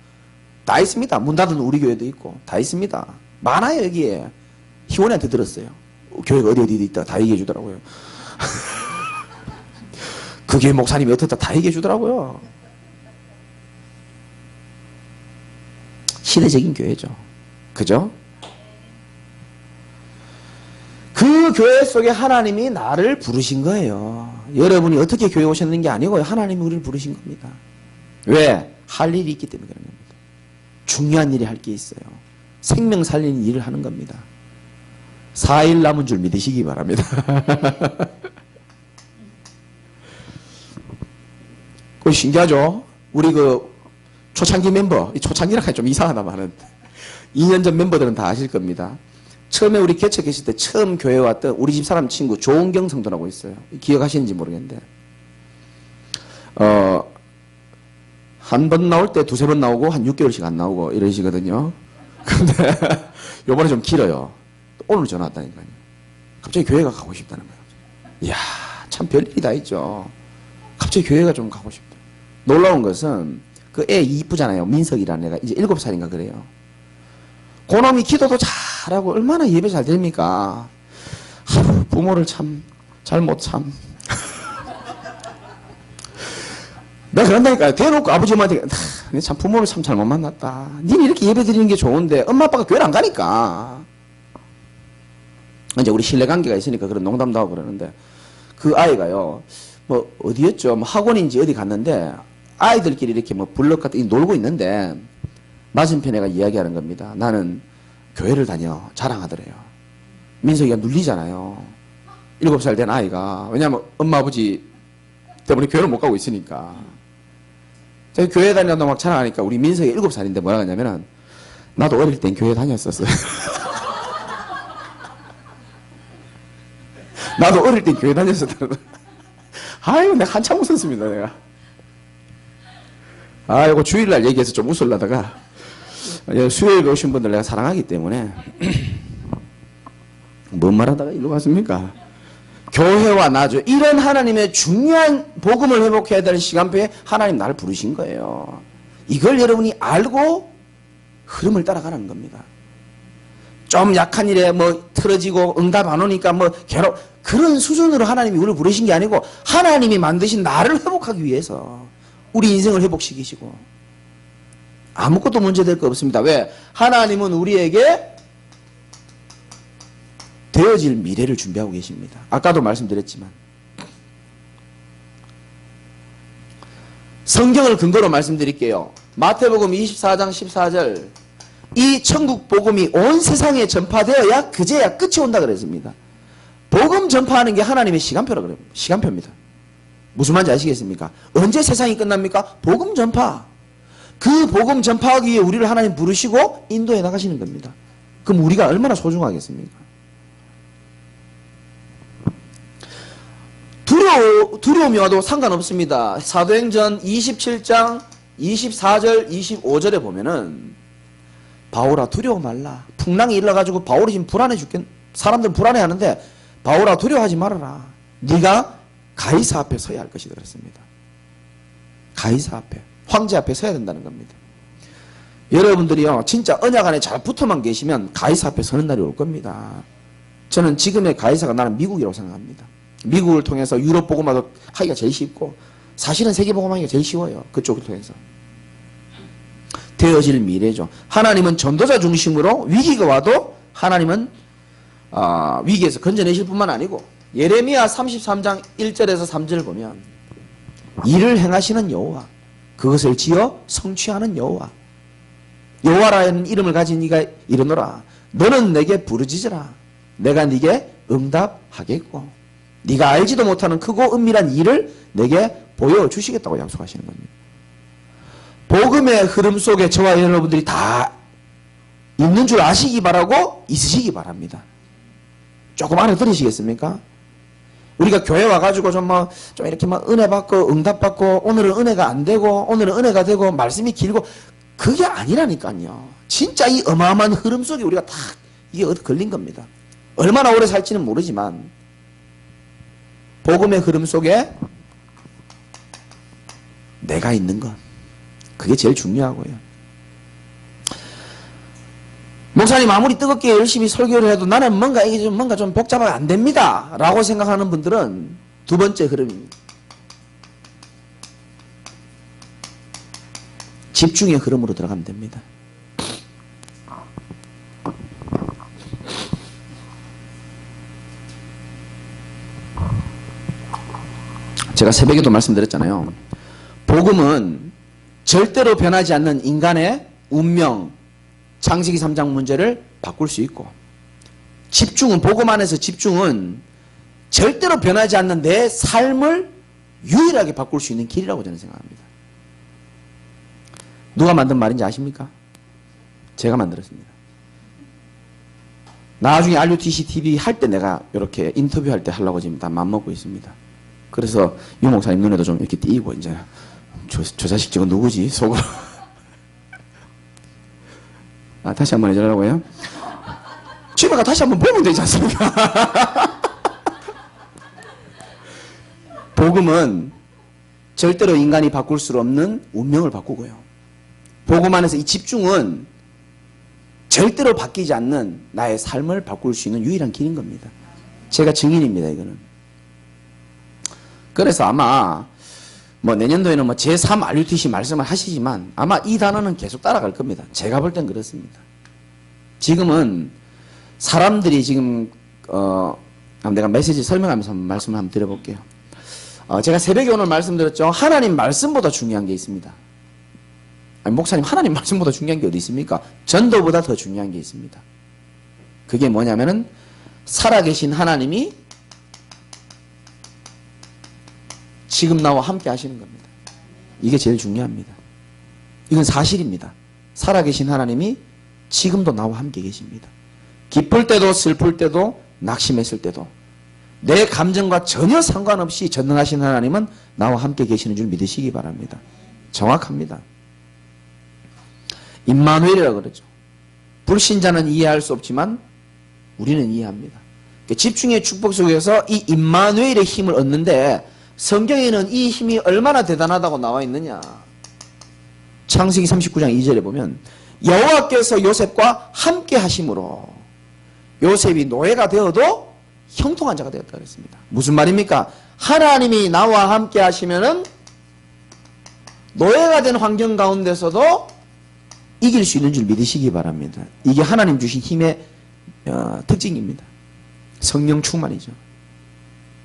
다 있습니다. 문 닫은 우리 교회도 있고 다 있습니다. 많아요 여기에. 희원이한테 들었어요. 교회가 어디 있다 다 얘기해 주더라고요. 그 교회 목사님이 어떻다 다 얘기해 주더라고요. 시대적인 교회죠. 그죠? 그 교회 속에 하나님이 나를 부르신 거예요. 여러분이 어떻게 교회 오셨는 게 아니고요. 하나님이 우리를 부르신 겁니다. 왜? 할 일이 있기 때문에 그런 겁니다. 중요한 일이 할 게 있어요. 생명 살리는 일을 하는 겁니다. 4일 남은 줄 믿으시기 바랍니다. 그 신기하죠? 우리 그 초창기 멤버, 초창기라 하기 좀 이상하다마는 2년 전 멤버들은 다 아실 겁니다. 처음에 우리 개척했을 때 처음 교회 왔던 우리 집 사람 친구 조은경 성도라고 있어요. 기억하시는지 모르겠는데 한 번 나올 때 두세 번 나오고 한 6개월씩 안 나오고 이러시거든요. 근데 요번에 좀 길어요. 오늘 전화 왔다니까요. 갑자기 교회가 가고 싶다는 거예요. 이야, 참 별일이 다 있죠. 갑자기 교회가 좀 가고 싶다. 놀라운 것은 그 애 이쁘잖아요. 민석이라는 애가 이제 7살인가 그래요. 그놈이 기도도 잘하고 얼마나 예배 잘 됩니까? 부모를 참 잘못 참. 내가 그런다니까요. 대놓고 아버지 엄마한테 참 부모를 참 잘못 만났다. 니는 이렇게 예배 드리는 게 좋은데 엄마 아빠가 교회를 안 가니까. 이제 우리 신뢰관계가 있으니까 그런 농담도 하고 그러는데 그 아이가요. 뭐 어디였죠? 뭐 학원인지 어디 갔는데 아이들끼리 이렇게 뭐 블럭 같은 놀고 있는데 맞은편 애가 이야기하는 겁니다. 나는 교회를 다녀. 자랑하더래요. 민석이가 눌리잖아요. 7살 된 아이가. 왜냐하면 엄마 아버지 때문에 교회를 못 가고 있으니까. 제가 교회 다닌다고 막 자랑하니까 우리 민석이 7살인데 뭐라 하냐면은 나도 어릴 땐 교회 다녔었어요. 나도 어릴 땐 교회 다녔었다. 아이고 내가 한참 웃었습니다 내가. 아이고 주일날 얘기해서 좀 웃으려다가 수요일에 오신 분들 내가 사랑하기 때문에 뭔 말하다가 이리로 갔습니까? 교회와 나죠. 이런 하나님의 중요한 복음을 회복해야 될 시간표에 하나님 나를 부르신 거예요. 이걸 여러분이 알고 흐름을 따라가는 겁니다. 좀 약한 일에 뭐 틀어지고 응답 안 오니까 뭐 괴롭 그런 수준으로 하나님이 우리를 부르신 게 아니고 하나님이 만드신 나를 회복하기 위해서 우리 인생을 회복시키시고 아무것도 문제될 거 없습니다. 왜? 하나님은 우리에게 되어질 미래를 준비하고 계십니다. 아까도 말씀드렸지만 성경을 근거로 말씀드릴게요. 마태복음 24장 14절 이 천국 복음이 온 세상에 전파되어야 그제야 끝이 온다 그랬습니다. 복음 전파하는 게 하나님의 시간표라 그래요. 시간표입니다. 무슨 말인지 아시겠습니까? 언제 세상이 끝납니까? 복음 전파. 그 복음 전파하기 위해 우리를 하나님 부르시고 인도해 나가시는 겁니다. 그럼 우리가 얼마나 소중하겠습니까? 두려움이 와도 상관없습니다. 사도행전 27장 24절 25절에 보면은 바울아 두려워 말라. 풍랑이 일어나가지고 바울이 지금 불안해 죽겠 사람들은 불안해하는데 바울아 두려워하지 말아라. 네가 가이사 앞에 서야 할 것이다 그랬습니다. 가이사 앞에 황제 앞에 서야 된다는 겁니다. 여러분들이요 진짜 언약 안에 잘 붙어만 계시면 가이사 앞에 서는 날이 올 겁니다. 저는 지금의 가이사가 나는 미국이라고 생각합니다. 미국을 통해서 유럽 복음화도 하기가 제일 쉽고 사실은 세계 복음화하기가 제일 쉬워요. 그쪽을 통해서. 되어질 미래죠. 하나님은 전도자 중심으로 위기가 와도 하나님은 위기에서 건져내실 뿐만 아니고 예레미야 33장 1절에서 3절을 보면 일을 행하시는 여호와 그것을 지어 성취하는 여호와 여호와라는 이름을 가진 네가 이르노라 너는 내게 부르짖으라 내가 네게 응답하겠고 네가 알지도 못하는 크고 은밀한 일을 내게 보여주시겠다고 약속하시는 겁니다. 복음의 흐름 속에 저와 여러분들이 다 있는 줄 아시기 바라고 있으시기 바랍니다. 조금 알아들으시겠습니까? 우리가 교회 와가지고 좀 이렇게 은혜 받고 응답 받고 오늘은 은혜가 안 되고 오늘은 은혜가 되고 말씀이 길고 그게 아니라니까요. 진짜 이 어마어마한 흐름 속에 우리가 다 이게 어디 걸린 겁니다. 얼마나 오래 살지는 모르지만 복음의 흐름 속에 내가 있는 것 그게 제일 중요하고요. 목사님 아무리 뜨겁게 열심히 설교를 해도 나는 뭔가 이게 좀 복잡하게 안 됩니다 라고 생각하는 분들은 두 번째 흐름입니다. 집중의 흐름으로 들어가면 됩니다. 제가 새벽에도 말씀드렸잖아요. 복음은 절대로 변하지 않는 인간의 운명, 창세기 3장 문제를 바꿀 수 있고, 집중은, 복음 안에서 집중은 절대로 변하지 않는 내 삶을 유일하게 바꿀 수 있는 길이라고 저는 생각합니다. 누가 만든 말인지 아십니까? 제가 만들었습니다. 나중에 RUTC TV 할 때 내가 이렇게 인터뷰할 때 하려고 지금 다 맘먹고 있습니다. 그래서 유 목사님 눈에도 좀 이렇게 띄고 이제 저 자식 저거 누구지? 속으로. 아, 다시 한번 해주라고요? 집에 가 다시 한번 보면 되지 않습니까? 복음은 절대로 인간이 바꿀 수 없는 운명을 바꾸고요. 복음 안에서 이 집중은 절대로 바뀌지 않는 나의 삶을 바꿀 수 있는 유일한 길인 겁니다. 제가 증인입니다, 이거는. 그래서 아마 뭐 내년도에는 뭐 제3 RUTC 말씀을 하시지만 아마 이 단어는 계속 따라갈 겁니다. 제가 볼 땐 그렇습니다. 지금은 사람들이 지금 내가 메시지 설명하면서 말씀을 한번 드려볼게요. 제가 새벽에 오늘 말씀드렸죠. 하나님 말씀보다 중요한 게 있습니다. 아니, 목사님 하나님 말씀보다 중요한 게 어디 있습니까? 전도보다 더 중요한 게 있습니다. 그게 뭐냐면은 살아계신 하나님이 지금 나와 함께 하시는 겁니다. 이게 제일 중요합니다. 이건 사실입니다. 살아계신 하나님이 지금도 나와 함께 계십니다. 기쁠 때도 슬플 때도 낙심했을 때도 내 감정과 전혀 상관없이 전능하신 하나님은 나와 함께 계시는 줄 믿으시기 바랍니다. 정확합니다. 임마누엘이라고 그러죠. 불신자는 이해할 수 없지만 우리는 이해합니다. 집중의 축복 속에서 이 임마누엘의 힘을 얻는데 성경에는 이 힘이 얼마나 대단하다고 나와 있느냐. 창세기 39장 2절에 보면 여호와께서 요셉과 함께 하심으로 요셉이 노예가 되어도 형통한 자가 되었다 그랬습니다. 무슨 말입니까? 하나님이 나와 함께 하시면은 노예가 된 환경 가운데서도 이길 수 있는 줄 믿으시기 바랍니다. 이게 하나님 주신 힘의 특징입니다. 성령 충만이죠.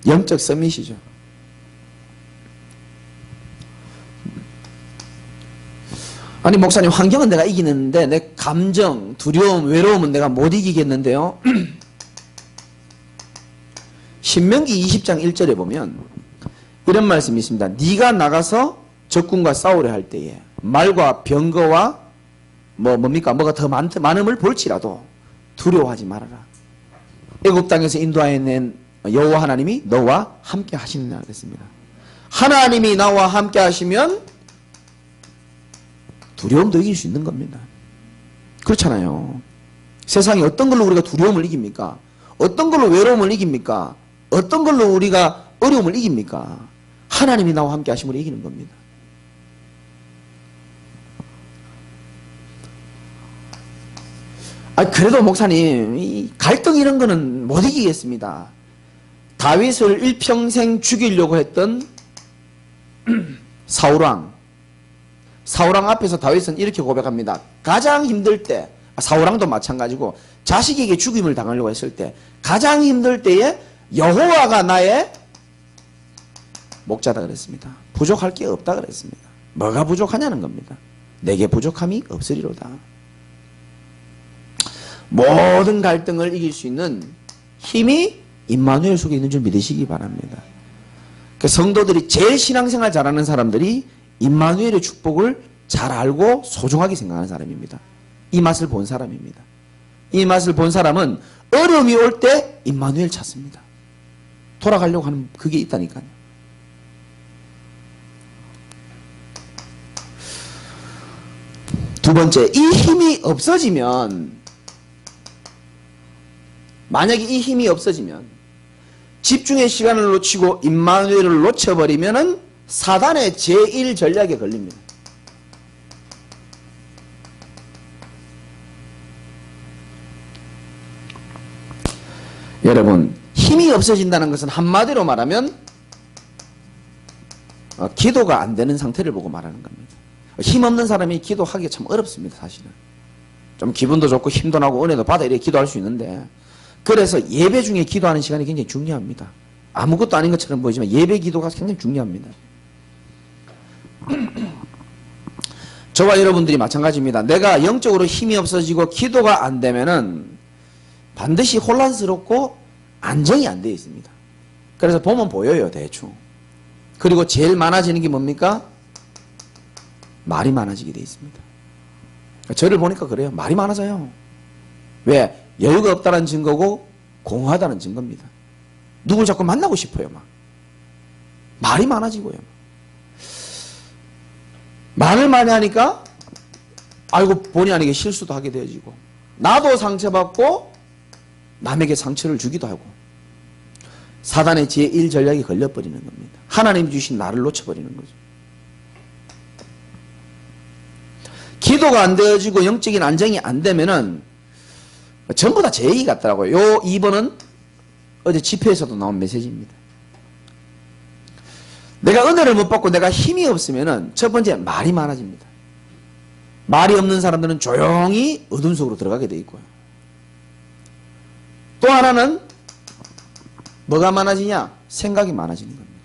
영적 서밋이죠. 아니 목사님 환경은 내가 이기는데 내 감정, 두려움, 외로움은 내가 못 이기겠는데요. 신명기 20장 1절에 보면 이런 말씀이 있습니다. 네가 나가서 적군과 싸우려 할 때에 말과 병거와 뭐가 더 많음을 볼지라도 두려워하지 말아라. 애굽 땅에서 인도하여낸 여호와 하나님이 너와 함께 하시느냐 그랬습니다. 하나님이 나와 함께 하시면 두려움도 이길 수 있는 겁니다. 그렇잖아요. 세상에 어떤 걸로 우리가 두려움을 이깁니까? 어떤 걸로 외로움을 이깁니까? 어떤 걸로 우리가 어려움을 이깁니까? 하나님이 나와 함께 하심으로 이기는 겁니다. 그래도 목사님 이 갈등 이런 거는 못 이기겠습니다. 다윗을 일평생 죽이려고 했던 사울왕 앞에서 다윗은 이렇게 고백합니다. 가장 힘들 때, 사울왕도 마찬가지고 자식에게 죽임을 당하려고 했을 때 가장 힘들 때에 여호와가 나의 목자다 그랬습니다. 부족할 게 없다 그랬습니다. 뭐가 부족하냐는 겁니다. 내게 부족함이 없으리로다. 모든 갈등을 이길 수 있는 힘이 임마누엘 속에 있는 줄 믿으시기 바랍니다. 그 성도들이 제일 신앙생활 잘하는 사람들이 임마누엘의 축복을 잘 알고 소중하게 생각하는 사람입니다. 이 맛을 본 사람입니다. 이 맛을 본 사람은 어려움이 올 때 임마누엘 찾습니다. 돌아가려고 하는 그게 있다니까요. 두 번째, 이 힘이 없어지면 만약에 이 힘이 없어지면 집중의 시간을 놓치고 임마누엘을 놓쳐버리면은 사단의 제1 전략에 걸립니다. 여러분, 힘이 없어진다는 것은 한마디로 말하면 기도가 안 되는 상태를 보고 말하는 겁니다. 힘없는 사람이 기도하기가 참 어렵습니다, 사실은. 좀 기분도 좋고 힘도 나고 은혜도 받아 이렇게 기도할 수 있는데, 그래서 예배 중에 기도하는 시간이 굉장히 중요합니다. 아무것도 아닌 것처럼 보이지만 예배 기도가 굉장히 중요합니다. 저와 여러분들이 마찬가지입니다. 내가 영적으로 힘이 없어지고 기도가 안 되면은 반드시 혼란스럽고 안정이 안 되어 있습니다. 그래서 보면 보여요, 대충. 그리고 제일 많아지는 게 뭡니까? 말이 많아지게 되어 있습니다. 저를 보니까 그래요. 말이 많아져요. 왜? 여유가 없다는 증거고 공허하다는 증거입니다. 누굴 자꾸 만나고 싶어요, 막. 말이 많아지고요. 말을 많이 하니까 알고 본의 아니게 실수도 하게 되어지고, 나도 상처받고 남에게 상처를 주기도 하고, 사단의 제1 전략이 걸려버리는 겁니다. 하나님 주신 나를 놓쳐버리는 거죠. 기도가 안 되어지고 영적인 안정이 안 되면은 전부 다 제 얘기 같더라고요. 요 2번은 어제 집회에서도 나온 메시지입니다. 내가 은혜를 못 받고 내가 힘이 없으면은 첫 번째 말이 많아집니다. 말이 없는 사람들은 조용히 어둠 속으로 들어가게 돼 있고요. 또 하나는 뭐가 많아지냐? 생각이 많아지는 겁니다.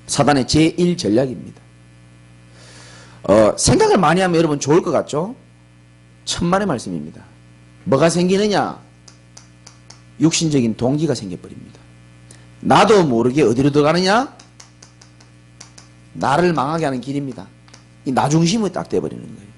사단의 제1 전략입니다. 생각을 많이 하면 여러분 좋을 것 같죠? 천만의 말씀입니다. 뭐가 생기느냐? 육신적인 동기가 생겨버립니다. 나도 모르게 어디로 들어가느냐? 나를 망하게 하는 길입니다. 이 나중심이 딱 돼버리는 거예요.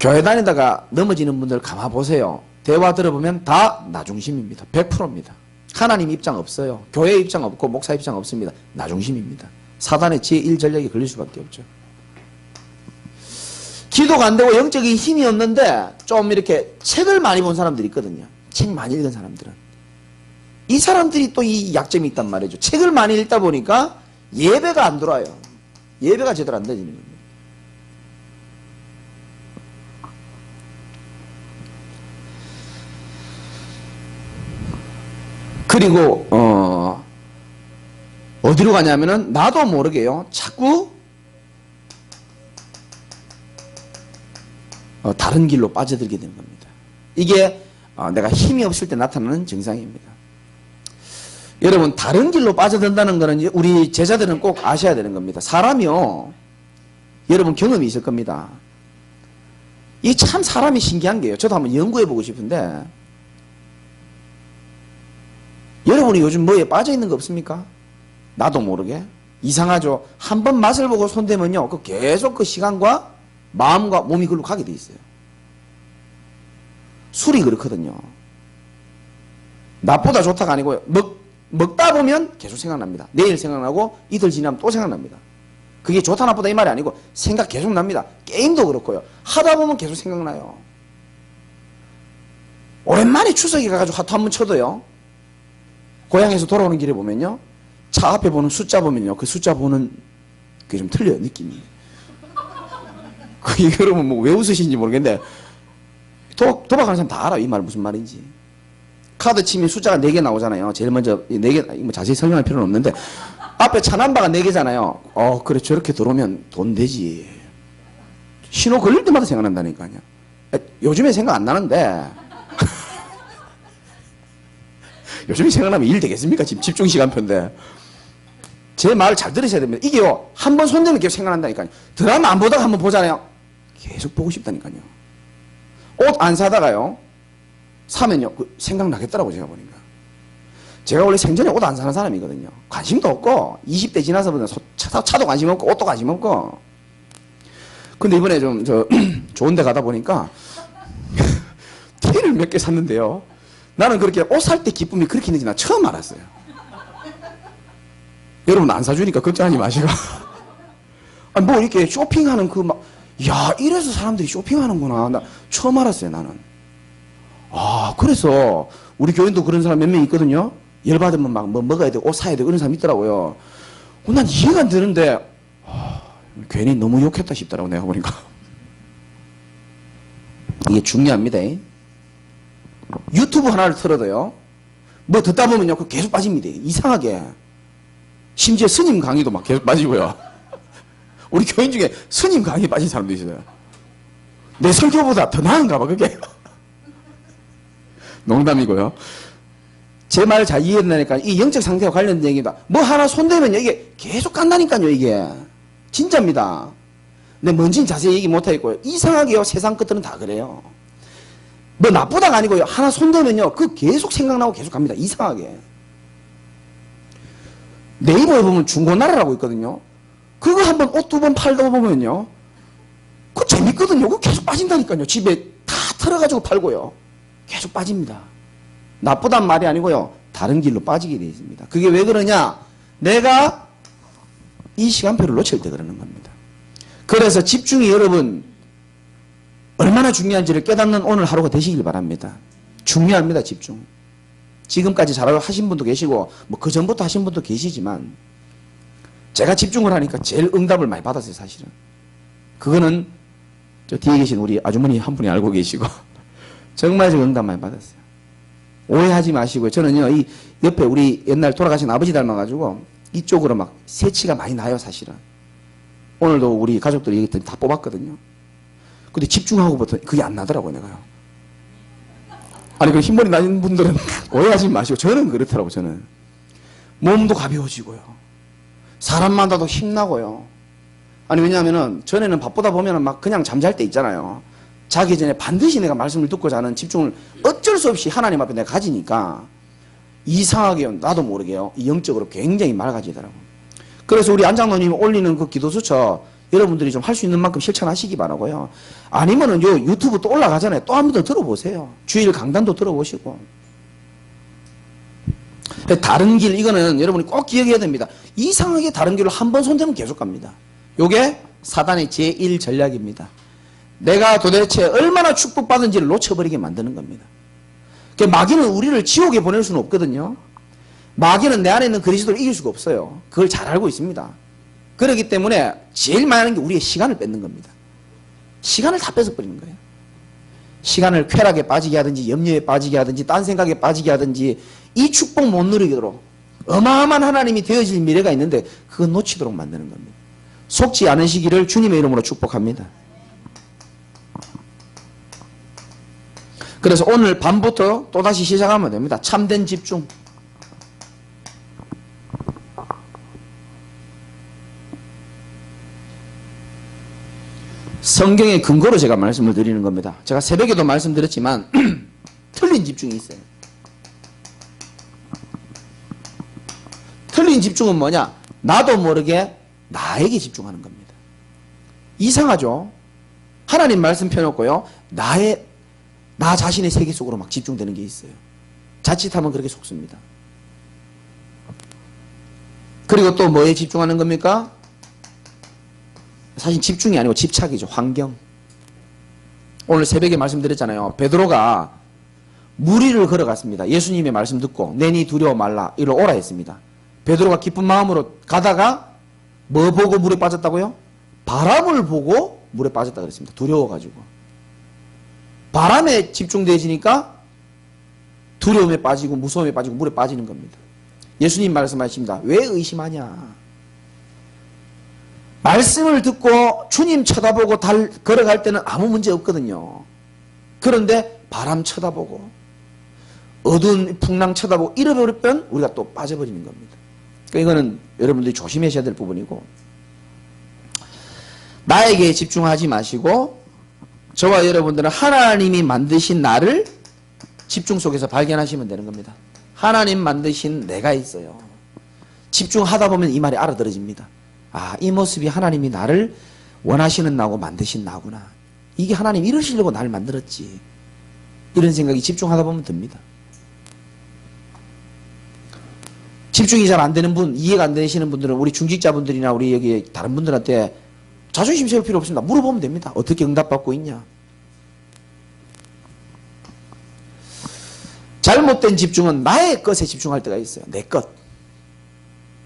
교회 다니다가 넘어지는 분들 가만 보세요. 대화 들어보면 다 나중심입니다. 100%입니다. 하나님 입장 없어요. 교회 입장 없고 목사 입장 없습니다. 나중심입니다. 사단의 제1 전략에 걸릴 수밖에 없죠. 기도가 안 되고 영적인 힘이 없는데 좀 이렇게 책을 많이 본 사람들이 있거든요. 책 많이 읽은 사람들은. 이 사람들이 또 이 약점이 있단 말이죠. 책을 많이 읽다 보니까 예배가 안 들어와요. 예배가 제대로 안 되지는 겁니다. 그리고 어디로 가냐면은 나도 모르게요. 자꾸 다른 길로 빠져들게 되는 겁니다. 이게 내가 힘이 없을 때 나타나는 증상입니다. 여러분, 다른 길로 빠져든다는 거는 우리 제자들은 꼭 아셔야 되는 겁니다. 사람이요, 여러분 경험이 있을 겁니다. 이 참 사람이 신기한 게요. 저도 한번 연구해보고 싶은데, 여러분이 요즘 뭐에 빠져있는 거 없습니까? 나도 모르게. 이상하죠. 한번 맛을 보고 손대면요, 계속 그 시간과 마음과 몸이 그걸로 가게 돼 있어요. 술이 그렇거든요. 나보다 좋다가 아니고요. 먹다 보면 계속 생각납니다. 내일 생각나고 이틀 지나면 또 생각납니다. 그게 좋다 나쁘다 이 말이 아니고 생각 계속 납니다. 게임도 그렇고요. 하다 보면 계속 생각나요. 오랜만에 추석에 가가지고 하트 한번 쳐도요, 고향에서 돌아오는 길에 보면요, 차 앞에 보는 숫자 보면요, 그 숫자 보는 그게 좀 틀려요, 느낌이. 그 여러분 뭐 왜 웃으시는지 모르겠는데 도박하는 사람 다 알아요. 이 말 무슨 말인지. 카드 치면 숫자가 4개 나오잖아요. 제일 먼저 4개, 뭐 자세히 설명할 필요는 없는데, 앞에 차 넘버가 4개잖아요. 그래, 저렇게 들어오면 돈 되지. 신호 걸릴 때마다 생각난다니까요. 요즘에 생각 안 나는데. 요즘에 생각나면 일 되겠습니까? 지금 집중시간표인데. 제 말 잘 들으셔야 됩니다. 이게요, 한 번 손대면 계속 생각난다니까요. 드라마 안 보다가 한번 보잖아요. 계속 보고 싶다니까요. 옷 안 사다가요, 사면요, 생각나겠더라고, 제가 보니까. 제가 원래 생전에 옷 안 사는 사람이거든요. 관심도 없고, 20대 지나서부터 차도 관심 없고, 옷도 관심 없고. 근데 이번에 좀, 좋은 데 가다 보니까, 티를 몇 개 샀는데요. 나는 그렇게 옷 살 때 기쁨이 그렇게 있는지 나 처음 알았어요. 여러분 안 사주니까 걱정하지 마시고. 뭐 이렇게 쇼핑하는 야, 이래서 사람들이 쇼핑하는구나. 나 처음 알았어요, 나는. 그래서 우리 교인도 그런 사람 몇 명 있거든요. 열받으면 막 뭐 먹어야 되고 옷 사야 되고 그런 사람 있더라고요. 난 이해가 안 되는데, 괜히 너무 욕했다 싶더라고, 내가 보니까. 이게 중요합니다. 유튜브 하나를 틀어도요. 뭐 듣다 보면요. 그 계속 빠집니다. 이상하게. 심지어 스님 강의도 막 계속 빠지고요. 우리 교인 중에 스님 강의에 빠진 사람도 있어요. 내 설교보다 더 나은가 봐, 그게. 농담이고요. 제 말 잘 이해된다니까. 이 영적 상태와 관련된 얘기입니다. 뭐 하나 손대면요. 이게 계속 간다니까요, 이게. 진짜입니다. 근데 뭔지는 자세히 얘기 못하겠고요. 이상하게요. 세상 것들은 다 그래요. 뭐 나쁘다가 아니고요. 하나 손대면요. 그 계속 생각나고 계속 갑니다. 이상하게. 네이버에 보면 중고나라라고 있거든요. 그거 한번 옷 두 번 팔다 보면요. 그거 재밌거든요. 그거 계속 빠진다니까요. 집에 다 털어가지고 팔고요. 계속 빠집니다. 나쁘단 말이 아니고요. 다른 길로 빠지게 되어 있습니다. 그게 왜 그러냐? 내가 이 시간표를 놓칠 때 그러는 겁니다. 그래서 집중이 여러분 얼마나 중요한지를 깨닫는 오늘 하루가 되시길 바랍니다. 중요합니다. 집중. 지금까지 잘 하신 분도 계시고 뭐 그 전부터 하신 분도 계시지만 제가 집중을 하니까 제일 응답을 많이 받았어요. 사실은. 그거는 저 뒤에 계신 우리 아주머니 한 분이 알고 계시고 정말 제가 응답 많이 받았어요. 오해하지 마시고요. 저는요, 이 옆에 우리 옛날 돌아가신 아버지 닮아가지고 이쪽으로 막 새치가 많이 나요, 사실은. 오늘도 우리 가족들이 얘기했더니 다 뽑았거든요. 근데 집중하고부터 그게 안 나더라고요, 내가요. 아니, 그 흰머리 나는 분들은 오해하지 마시고, 저는 그렇더라고요, 저는. 몸도 가벼워지고요. 사람 만나도 힘나고요. 아니, 왜냐하면은, 전에는 바쁘다 보면은 막 그냥 잠잘 때 있잖아요. 자기 전에 반드시 내가 말씀을 듣고 자는 집중을 어쩔 수 없이 하나님 앞에 내가 가지니까 이상하게 나도 모르게요. 영적으로 굉장히 맑아지더라고요. 그래서 우리 안장로님이 올리는 그 기도수첩 여러분들이 좀 할 수 있는 만큼 실천하시기 바라고요. 아니면은 요 유튜브 또 올라가잖아요. 또 한 번 더 들어보세요. 주일 강단도 들어보시고. 다른 길 이거는 여러분이 꼭 기억해야 됩니다. 이상하게 다른 길로 한 번 손대면 계속 갑니다. 요게 사단의 제1 전략입니다. 내가 도대체 얼마나 축복받은지를 놓쳐버리게 만드는 겁니다. 마귀는 우리를 지옥에 보낼 수는 없거든요. 마귀는 내 안에 있는 그리스도를 이길 수가 없어요. 그걸 잘 알고 있습니다. 그렇기 때문에 제일 많이 하는 게 우리의 시간을 뺏는 겁니다. 시간을 다 뺏어버리는 거예요. 시간을 쾌락에 빠지게 하든지 염려에 빠지게 하든지 딴 생각에 빠지게 하든지 이 축복 못 누리도록 어마어마한 하나님이 되어질 미래가 있는데 그건 놓치도록 만드는 겁니다. 속지 않으시기를 주님의 이름으로 축복합니다. 그래서 오늘 밤부터 또다시 시작하면 됩니다. 참된 집중. 성경의 근거로 제가 말씀을 드리는 겁니다. 제가 새벽에도 말씀드렸지만 틀린 집중이 있어요. 틀린 집중은 뭐냐? 나도 모르게 나에게 집중하는 겁니다. 이상하죠? 하나님 말씀 펴놓고요. 나 자신의 세계 속으로 막 집중되는 게 있어요. 자칫하면 그렇게 속습니다. 그리고 또 뭐에 집중하는 겁니까? 사실 집중이 아니고 집착이죠. 환경. 오늘 새벽에 말씀드렸잖아요. 베드로가 물 위를 걸어갔습니다. 예수님의 말씀 듣고 내니 두려워 말라 이리로 오라 했습니다. 베드로가 기쁜 마음으로 가다가 뭐 보고 물에 빠졌다고요? 바람을 보고 물에 빠졌다 그랬습니다. 두려워가지고. 바람에 집중되어지니까 두려움에 빠지고 무서움에 빠지고 물에 빠지는 겁니다. 예수님 말씀하십니다. 왜 의심하냐? 말씀을 듣고 주님 쳐다보고 걸어갈 때는 아무 문제 없거든요. 그런데 바람 쳐다보고 어두운 풍랑 쳐다보고 잃어버리면 우리가 또 빠져버리는 겁니다. 그러니까 이거는 여러분들이 조심하셔야 될 부분이고, 나에게 집중하지 마시고 저와 여러분들은 하나님이 만드신 나를 집중 속에서 발견하시면 되는 겁니다. 하나님 만드신 내가 있어요. 집중하다 보면 이 말이 알아들어집니다. 아, 이 모습이 하나님이 나를 원하시는 나고 만드신 나구나. 이게 하나님 이러시려고 나를 만들었지. 이런 생각이 집중하다 보면 듭니다. 집중이 잘 안 되는 분, 이해가 안 되시는 분들은 우리 중직자분들이나 우리 여기 다른 분들한테 자존심 세울 필요 없습니다. 물어보면 됩니다. 어떻게 응답받고 있냐? 잘못된 집중은 나의 것에 집중할 때가 있어요. 내 것.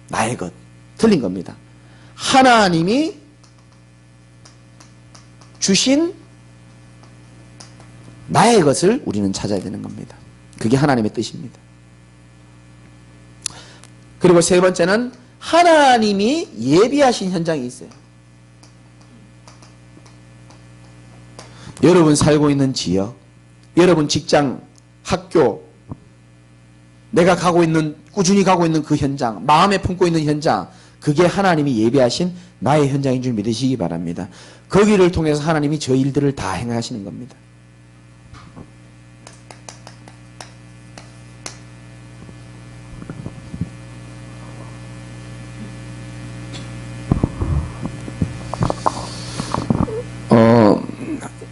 나의 것. 틀린 겁니다. 하나님이 주신 나의 것을 우리는 찾아야 되는 겁니다. 그게 하나님의 뜻입니다. 그리고 세 번째는 하나님이 예비하신 현장이 있어요. 여러분 살고 있는 지역, 여러분 직장, 학교, 내가 꾸준히 가고 있는 그 현장, 마음에 품고 있는 현장, 그게 하나님이 예비하신 나의 현장인 줄 믿으시기 바랍니다. 거기를 통해서 하나님이 저 일들을 다 행하시는 겁니다.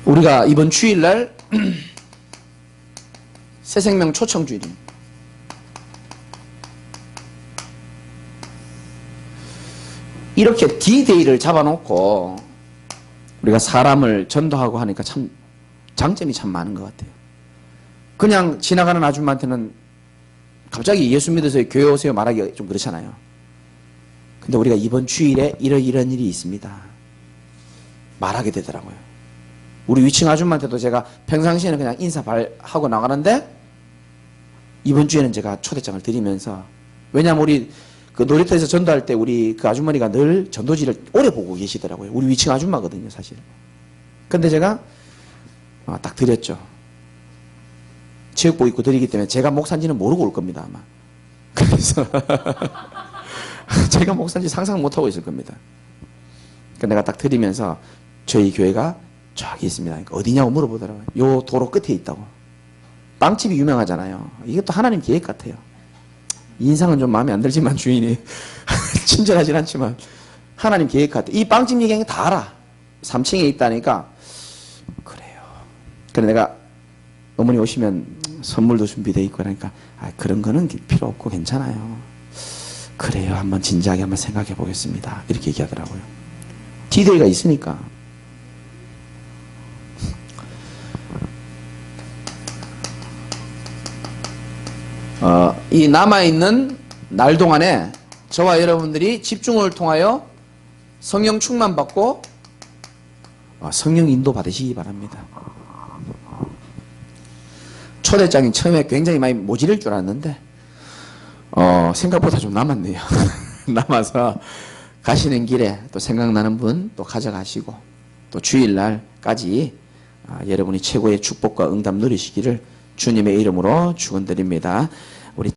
우리가 이번 주일날 새생명 초청주일입니다. 이렇게 D-Day를 잡아놓고 우리가 사람을 전도하고 하니까 참 장점이 참 많은 것 같아요. 그냥 지나가는 아줌마한테는 갑자기 예수 믿어서 교회 오세요 말하기가 좀 그렇잖아요. 근데 우리가 이번 주일에 이런 일이 있습니다 말하게 되더라고요. 우리 위층 아줌마한테도 제가 평상시에는 그냥 인사하고 나가는데 이번 주에는 제가 초대장을 드리면서, 왜냐하면 우리 그 놀이터에서 전도할 때 우리 그 아주머니가 늘 전도지를 오래 보고 계시더라고요. 우리 위층 아줌마거든요, 사실. 근데 제가 딱 드렸죠. 체육복 입고 드리기 때문에 제가 목사인지는 모르고 올 겁니다, 아마. 그래서 제가 목사인지 상상 못하고 있을 겁니다. 그러니까 내가 딱 드리면서 저희 교회가 저기 있습니다. 그러니까 어디냐고 물어보더라고요. 요 도로 끝에 있다고. 빵집이 유명하잖아요. 이게 또 하나님 계획 같아요. 인상은 좀 마음에 안 들지만 주인이 친절하진 않지만 하나님 계획 같아. 이 빵집 얘기는 다 알아. 3층에 있다니까. 그래요. 그래 내가 어머니 오시면 선물도 준비되어 있고 그러니까 그런 거는 필요 없고 괜찮아요. 그래요. 한번 진지하게 한번 생각해 보겠습니다. 이렇게 얘기하더라고요. D-Day가 있으니까. 이 남아있는 날 동안에 저와 여러분들이 집중을 통하여 성령 충만 받고 성령 인도 받으시기 바랍니다. 초대장이 처음에 굉장히 많이 모자랄 줄 알았는데 생각보다 좀 남았네요. 남아서 가시는 길에 또 생각나는 분 또 가져가시고 또 주일날까지 여러분이 최고의 축복과 응답 누리시기를 주님의 이름으로 축원드립니다.